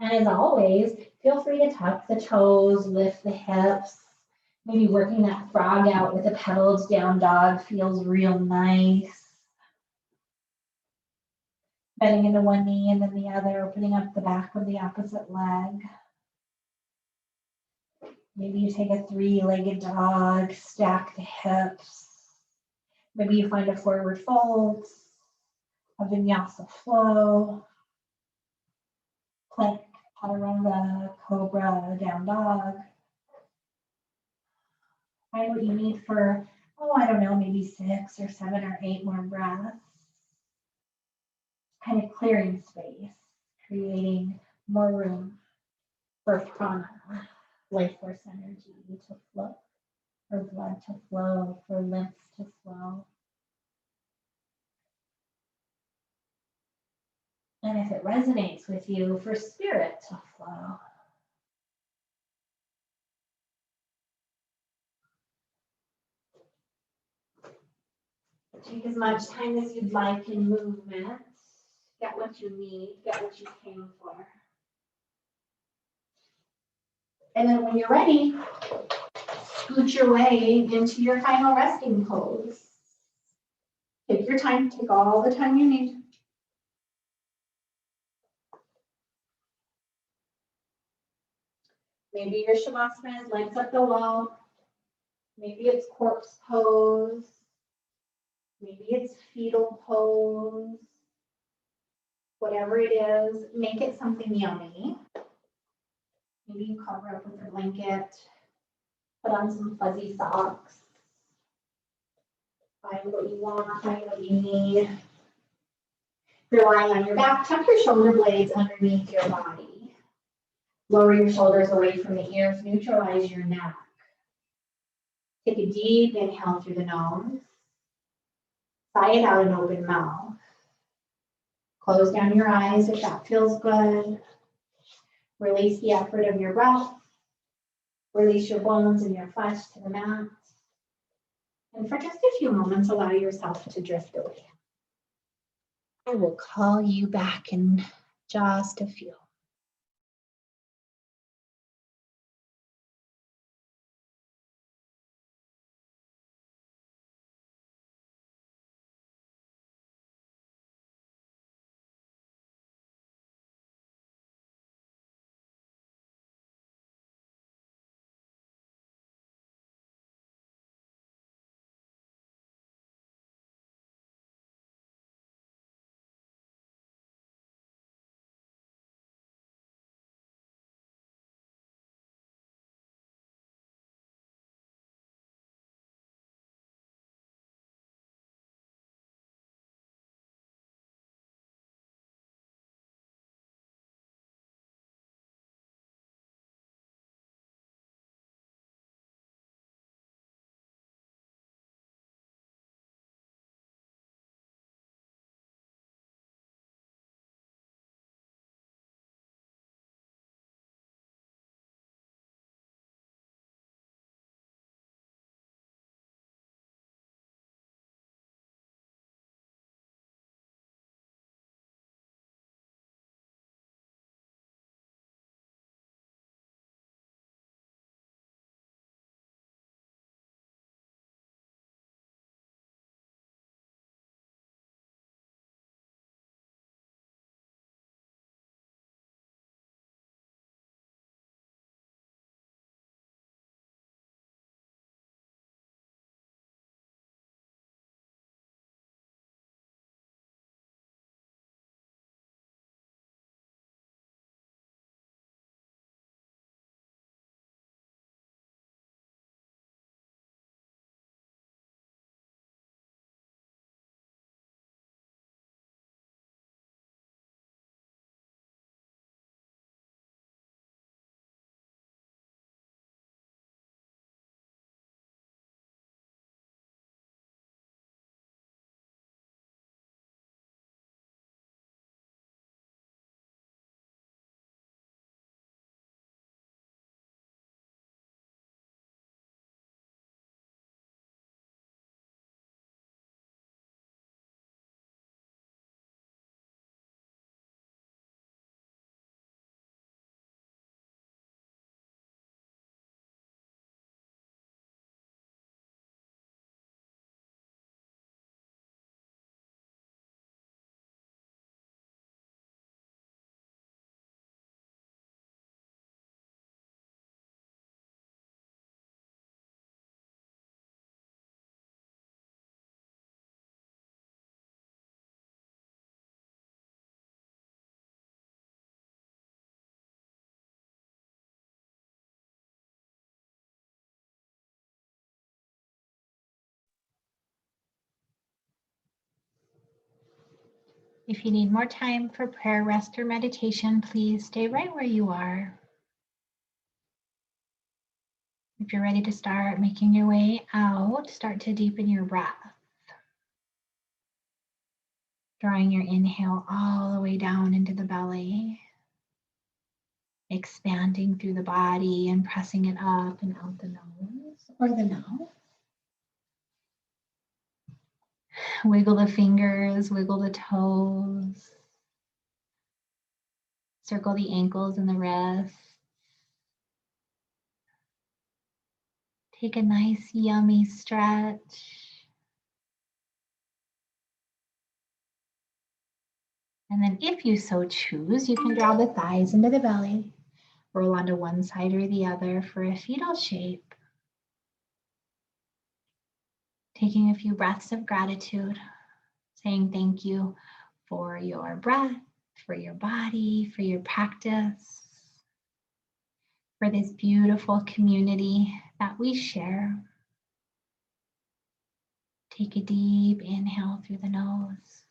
And as always, feel free to tuck the toes, lift the hips. Maybe working that frog out with a pedaled down dog feels real nice. Bending into one knee and then the other, opening up the back of the opposite leg. Maybe you take a 3-legged dog, stack the hips. Maybe you find a forward fold, a vinyasa flow, plank, chaturanga, cobra, down dog. Find what you need for, I don't know, maybe 6 or 7 or 8 more breaths. Kind of clearing space, creating more room for prana. life force energy to flow, for blood to flow, for lymphs to flow. And if it resonates with you, for spirit to flow. Take as much time as you'd like in movement. Get what you need, get what you came for. And then when you're ready, scoot your way into your final resting pose. Take your time, take all the time you need. Maybe your Shavasana is legs up the wall. Maybe it's corpse pose. Maybe it's fetal pose. Whatever it is, make it something yummy. Maybe you cover up with a blanket, put on some fuzzy socks. Find what you want, find what you need. If you're lying on your back, tuck your shoulder blades underneath your body. Lower your shoulders away from the ears, neutralize your neck. Take a deep inhale through the nose. Sigh it out an open mouth. Close down your eyes if that feels good. Release the effort of your breath. Release your bones and your flesh to the mat. And for just a few moments, allow yourself to drift away. I will call you back in just a few. If you need more time for prayer, rest, or meditation, please stay right where you are. If you're ready to start making your way out, start to deepen your breath. Drawing your inhale all the way down into the belly. Expanding through the body and pressing it up and out the nose or the mouth. Wiggle the fingers, wiggle the toes. Circle the ankles and the wrists. Take a nice, yummy stretch. And then if you so choose, you can draw the thighs into the belly. Roll onto one side or the other for a fetal shape. Taking a few breaths of gratitude, saying thank you for your breath, for your body, for your practice, for this beautiful community that we share. Take a deep inhale through the nose.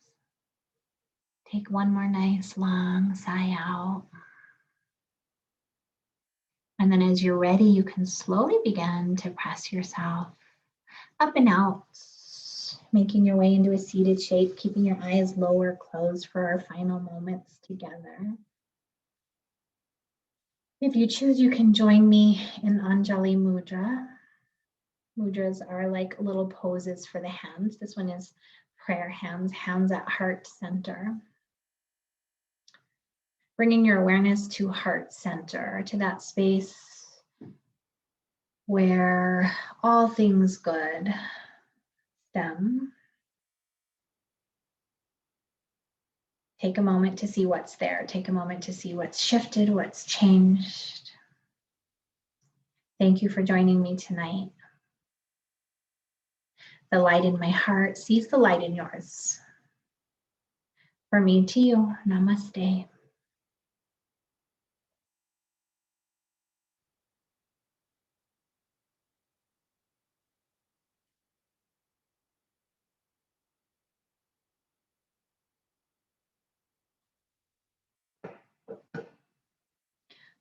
Take one more nice long sigh out. And then as you're ready, you can slowly begin to press yourself up and out, making your way into a seated shape, keeping your eyes lower closed for our final moments together. If you choose, you can join me in Anjali Mudra. Mudras are like little poses for the hands. This one is prayer hands, hands at heart center. Bringing your awareness to heart center, to that space where all things good stem. Take a moment to see what's there. Take a moment to see what's shifted, what's changed. Thank you for joining me tonight. The light in my heart sees the light in yours. For me to you, namaste.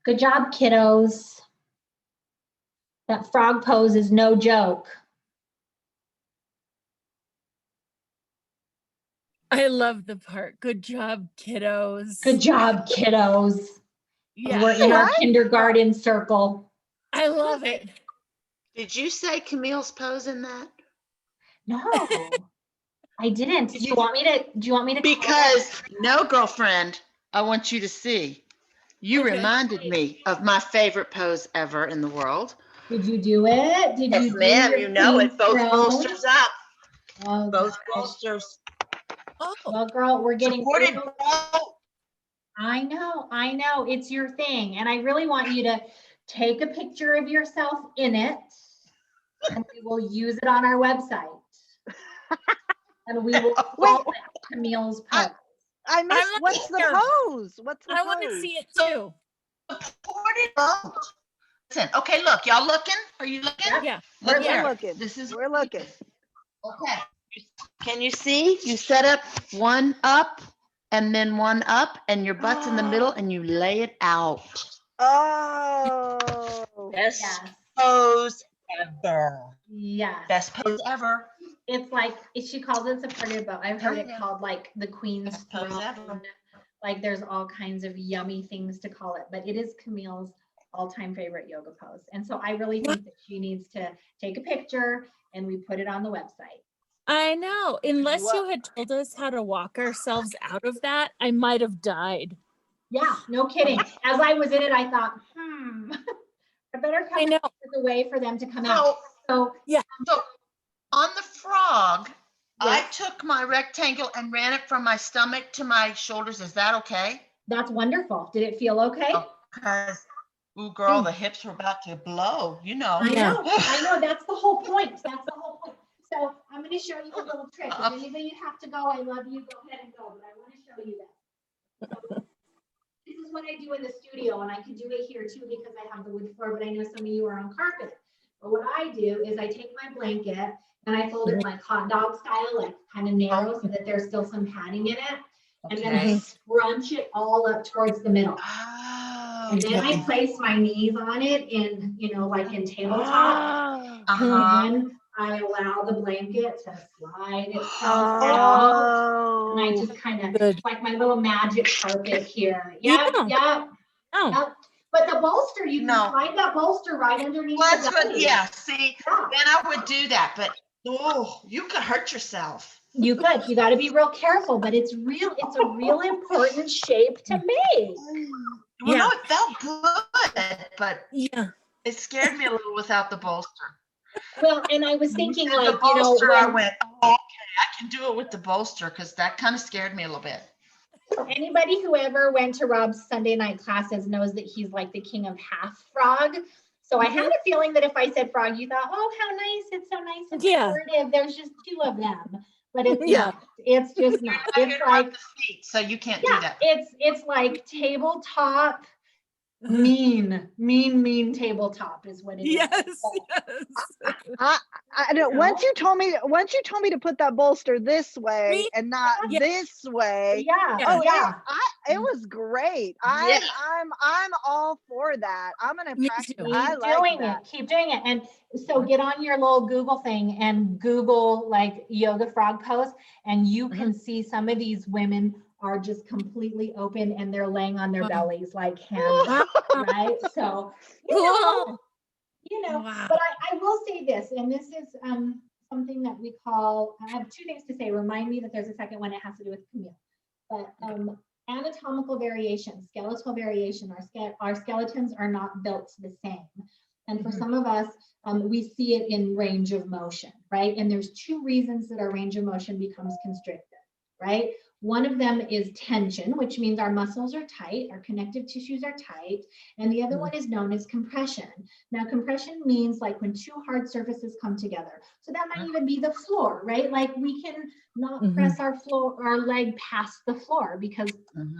Good job, kiddos. That frog pose is no joke. I love the part. Good job, kiddos. Good job, kiddos. Yeah, We're in our kindergarten circle. I love it. Did you say Camille's pose in that? No, I didn't. Do you want me to? Because no, girlfriend, I want you to see. You Okay. reminded me of my favorite pose ever in the world. Did you do it? Did Yes, you do ma'am. your You know it. queen's Both throne? bolsters up. Oh, Both gosh. bolsters. Oh, Well, girl, we're getting. Supported. Bro. I know. It's your thing. And I really want you to take a picture of yourself in it, and we will use it on our website. And we will call it Camille's pose. I missed. not What's the here. pose? What's the I pose? want to see it too. Supported. both. Listen, okay, look, y'all looking? Are you looking? Yeah. Look We're here. looking. This is We're looking. okay. Can you see? You set up one up and then one up, and your butt's in the middle, and you lay it out. Oh. Best Yes. pose ever. Yes. Best pose ever. It's like, she calls it supported, but I've heard it Yeah. called like the Queen's Best pose throne. ever. Like there's all kinds of yummy things to call it, but it is Camille's all-time favorite yoga pose. And so I really think that she needs to take a picture and we put it on the website. I know. Unless What? you had told us how to walk ourselves out of that, I might have died. Yeah, no kidding. As I was in it, I thought, I better I come know. the way for them to come out. So So on the frog, I yes, took my rectangle and ran it from my stomach to my shoulders. Is that okay? that's wonderful. Did it feel okay? Because, ooh, girl, the hips were about to blow, you know. I Yeah. know. That's the whole point. That's the whole point. So I'm going to show you a little trick. If any of you have to go, I love you. Go ahead and go. But I want to show you this. So, this is what I do in the studio, and I can do it here too because I have the wood floor. But I know some of you are on carpet. But what I do is I take my blanket and I fold it like hot dog style, like kind of narrow, so that there's still some padding in it. And then I Okay. scrunch it all up towards the middle. Oh. And then I place my knees on it in, like in tabletop. Oh. Uh-huh. And then I allow the blanket to slide itself out. And I Oh. just kind of, Good. like my little magic carpet here. Yep, Yeah. yep, Oh, yep. But the bolster, you No. can slide that bolster right underneath Well, the that's what, belly. yeah, see, Yeah. then I would do that, but, you could hurt yourself. You could, you got to be real careful, but it's a real important shape to make. Well, Yeah. no, it felt good, but yeah. it scared me a little without the bolster. Well, and I was When you thinking said like, the bolster, I when went, oh, okay, I can do it with the bolster, because that kind of scared me a little bit. anybody who ever went to Rob's Sunday night classes knows that he's like the king of half frog. So I had a feeling that if I said frog, you thought, oh, how nice. It's so nice and Yeah. supportive. There's just two of them, but it's Yeah. not. It's just not. I It's hit her like, off the feet, so you can't do yeah, that. it's like tabletop, mean tabletop is what it is. Yes. But Yes. I know. You Once you told me to put that bolster this way Me- and not Yeah. this way. yeah, Yeah. yeah. It was great. Yeah. I'm all for that. I'm gonna Me practice. too. I Keep like doing that. it. Keep doing it. And so get on your little Google thing and Google like yoga frog pose, and you can see some of these women are just completely open and they're laying on their Wow. bellies like hams, Wow. right? So, you know, Cool. Wow. but I will say this, and this is something that we call, I have two things to say. Remind me that there's a second one. It has to do with Camille. But anatomical variation, skeletal variation, our skeletons are not built the same. And for some of us, we see it in range of motion, right? And there's two reasons that our range of motion becomes constricted, right? One of them is tension, which means our muscles are tight, our connective tissues are tight. And the other one is known as compression. Now, compression means like when two hard surfaces come together. So that might even be the floor, right? Like we can not press our leg past the floor because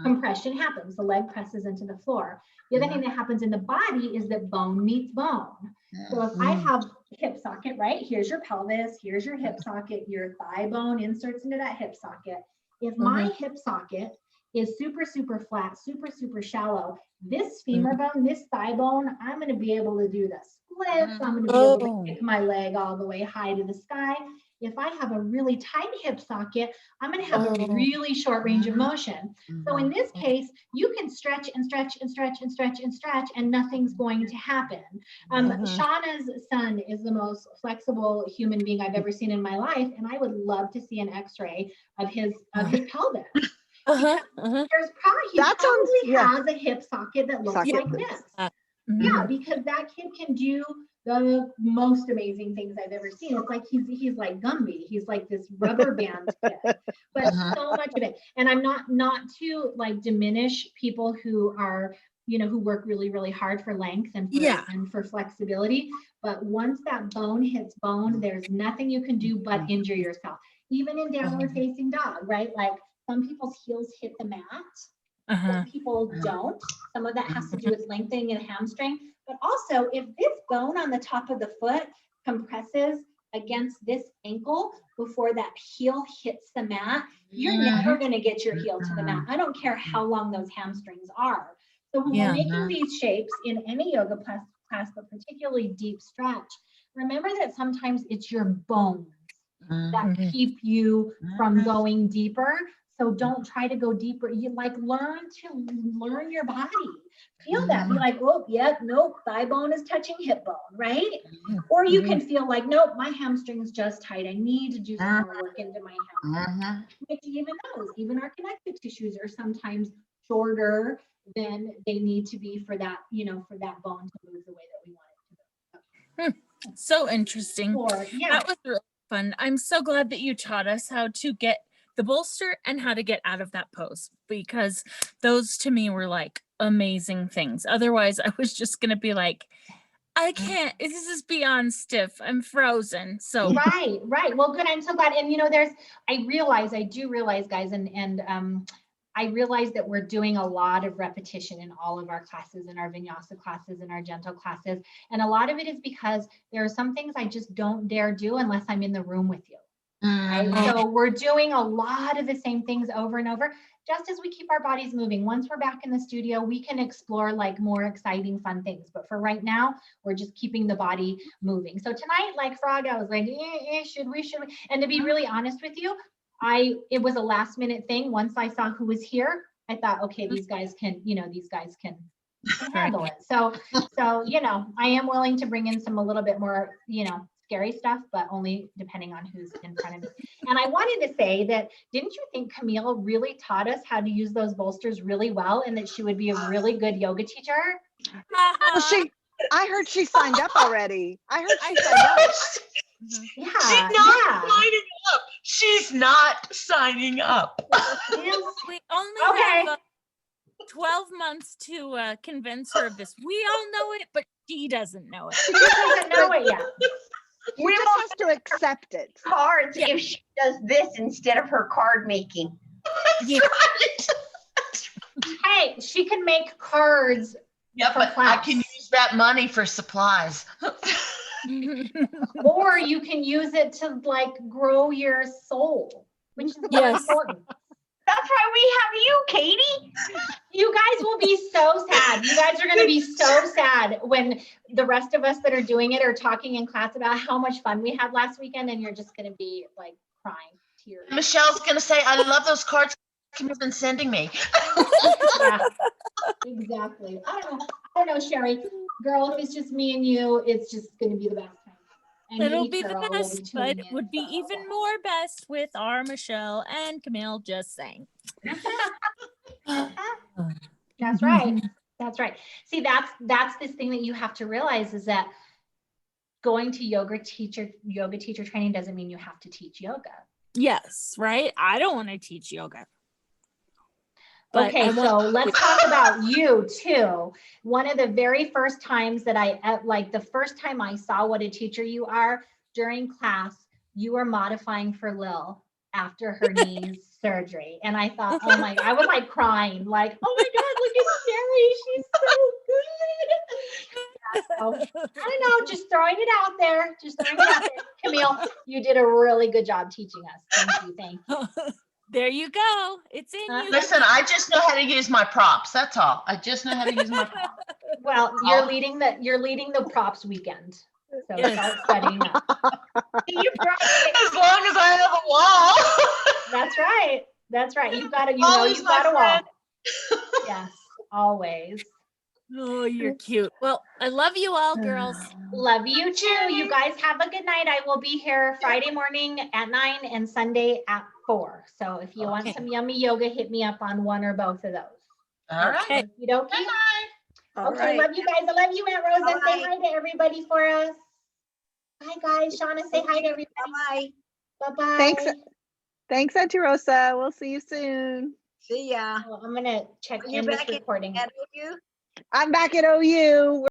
compression happens. The leg presses into the floor. The other thing that happens in the body is that bone meets bone. So if I have hip socket, right? Here's your pelvis, here's your hip socket, your thigh bone inserts into that hip socket. If my hip socket is super flat, super shallow, this femur bone, this thigh bone, I'm going to be able to do the splits. I'm going to be able to kick my leg all the way high to the sky. If I have a really tight hip socket, I'm going to have a really short range of motion. So in this case, you can stretch and stretch and stretch and stretch and stretch, and nothing's going to happen. Shauna's son is the most flexible human being I've ever seen in my life, and I would love to see an X-ray of his pelvis. He probably has a hip socket that looks like this. Yeah, because that kid can do the most amazing things I've ever seen. It's like he's like Gumby. He's like this rubber band kid, but so much of it. And I'm not to like diminish people who are, who work really hard for length and for flexibility. But once that bone hits bone, there's nothing you can do but injure yourself. Even in downward facing dog, right? Like some people's heels hit the mat. Some people don't. Some of that has to do with lengthening and hamstring. But also, if this bone on the top of the foot compresses against this ankle before that heel hits the mat, you're never going to get your heel to the mat. I don't care how long those hamstrings are. So when we're making these shapes in any yoga class, but particularly deep stretch, remember that sometimes it's your bones that keep you from going deeper. So don't try to go deeper. You like learn your body. Feel that. Be like, oh, yeah, nope, thigh bone is touching hip bone, right? Or you can feel like, nope, my hamstring is just tight. I need to do some more work into my hamstring. Which even our connective tissues are sometimes shorter than they need to be for that, for that bone to move the way that we want it to go. So interesting. That was really fun. I'm so glad that you taught us how to get the bolster and how to get out of that pose, because those to me were like amazing things. Otherwise, I was just going to be like, I can't, this is beyond stiff. I'm frozen. So right. Well, good. I'm so glad. And I do realize guys, and I realize that we're doing a lot of repetition in all of our classes, in our vinyasa classes, in our gentle classes. And a lot of it is because there are some things I just don't dare do unless I'm in the room with you. Right? Mhm. So we're doing a lot of the same things over and over, just as we keep our bodies moving. Once we're back in the studio, we can explore like more exciting, fun things. But for right now, we're just keeping the body moving. So tonight, like Frog, I was like, should we? And to be really honest with you, it was a last minute thing. Once I saw who was here, I thought, okay, these guys can handle it. So, I am willing to bring in some a little bit more, scary stuff, but only depending on who's in front of me. And I wanted to say that, didn't you think Camille really taught us how to use those bolsters really well, and that she would be a really good yoga teacher? Well, I heard she signed up already. I heard she signed up. Yeah. She's not signing up. She's not signing up. We only Okay. have 12 months to convince her of this. We all know it, but she doesn't know it. She doesn't know it yet. She just has to accept it. Cards if she does this instead of her card making. Yeah. Hey, she can make cards. Yeah, For but I class. can use that money for supplies. Or you can use it to like grow your soul, which is very Yes. important. That's why we have you, Katie. You guys will be so sad. You guys are going to be so sad when the rest of us that are doing it are talking in class about how much fun we had last weekend, and you're just going to be like crying tears. Michelle's gonna say, I love those cards Camille's been sending me. Yeah, exactly. I don't know, Sherry. Girl, if it's just me and you, it's just going to be the best time. And It'll maybe be the Carol will be best, but tuning it in, would be so, even yeah. more best with our Michelle and Camille just saying. That's right. That's right. See, that's this thing that you have to realize, is that going to yoga teacher training doesn't mean you have to teach yoga. Yes, right? I don't want to teach yoga. But Okay, I want so let's talk about you too. One of the very first times that the first time I saw what a teacher you are, during class, you were modifying for Lil after her knee surgery. And I thought, oh my, I was like crying, like, oh my God, look at Sherry. She's so good. So, I don't know, just throwing it out there. Camille, you did a really good job teaching us. Thank you. There you go. It's in you. Listen, I just know how to use my props. That's all. I just know how to use my props. Well, you're leading the props weekend. So Yes. start studying up. You brought it. As long as I have a wall. That's right. That's right. You've got Always you've my got a wall. friend. Yes, always. Oh, you're cute. Well, I love you all, girls. Love you too. You guys have a good night. I will be here Friday morning at 9 and Sunday at 4. So if you want Okay. some yummy yoga, hit me up on one or both of those. All right. Okay. Okey-dokey. All Okay, right. love you guys. I love you, Aunt Rosa. Say Bye. hi to everybody for us. Hi, guys. Shauna, say hi to everybody. Bye-bye. Bye-bye. Thanks, Auntie Rosa. We'll see you soon. See ya. I'm going to check Are you in this back in recording. At you? I'm back at OU.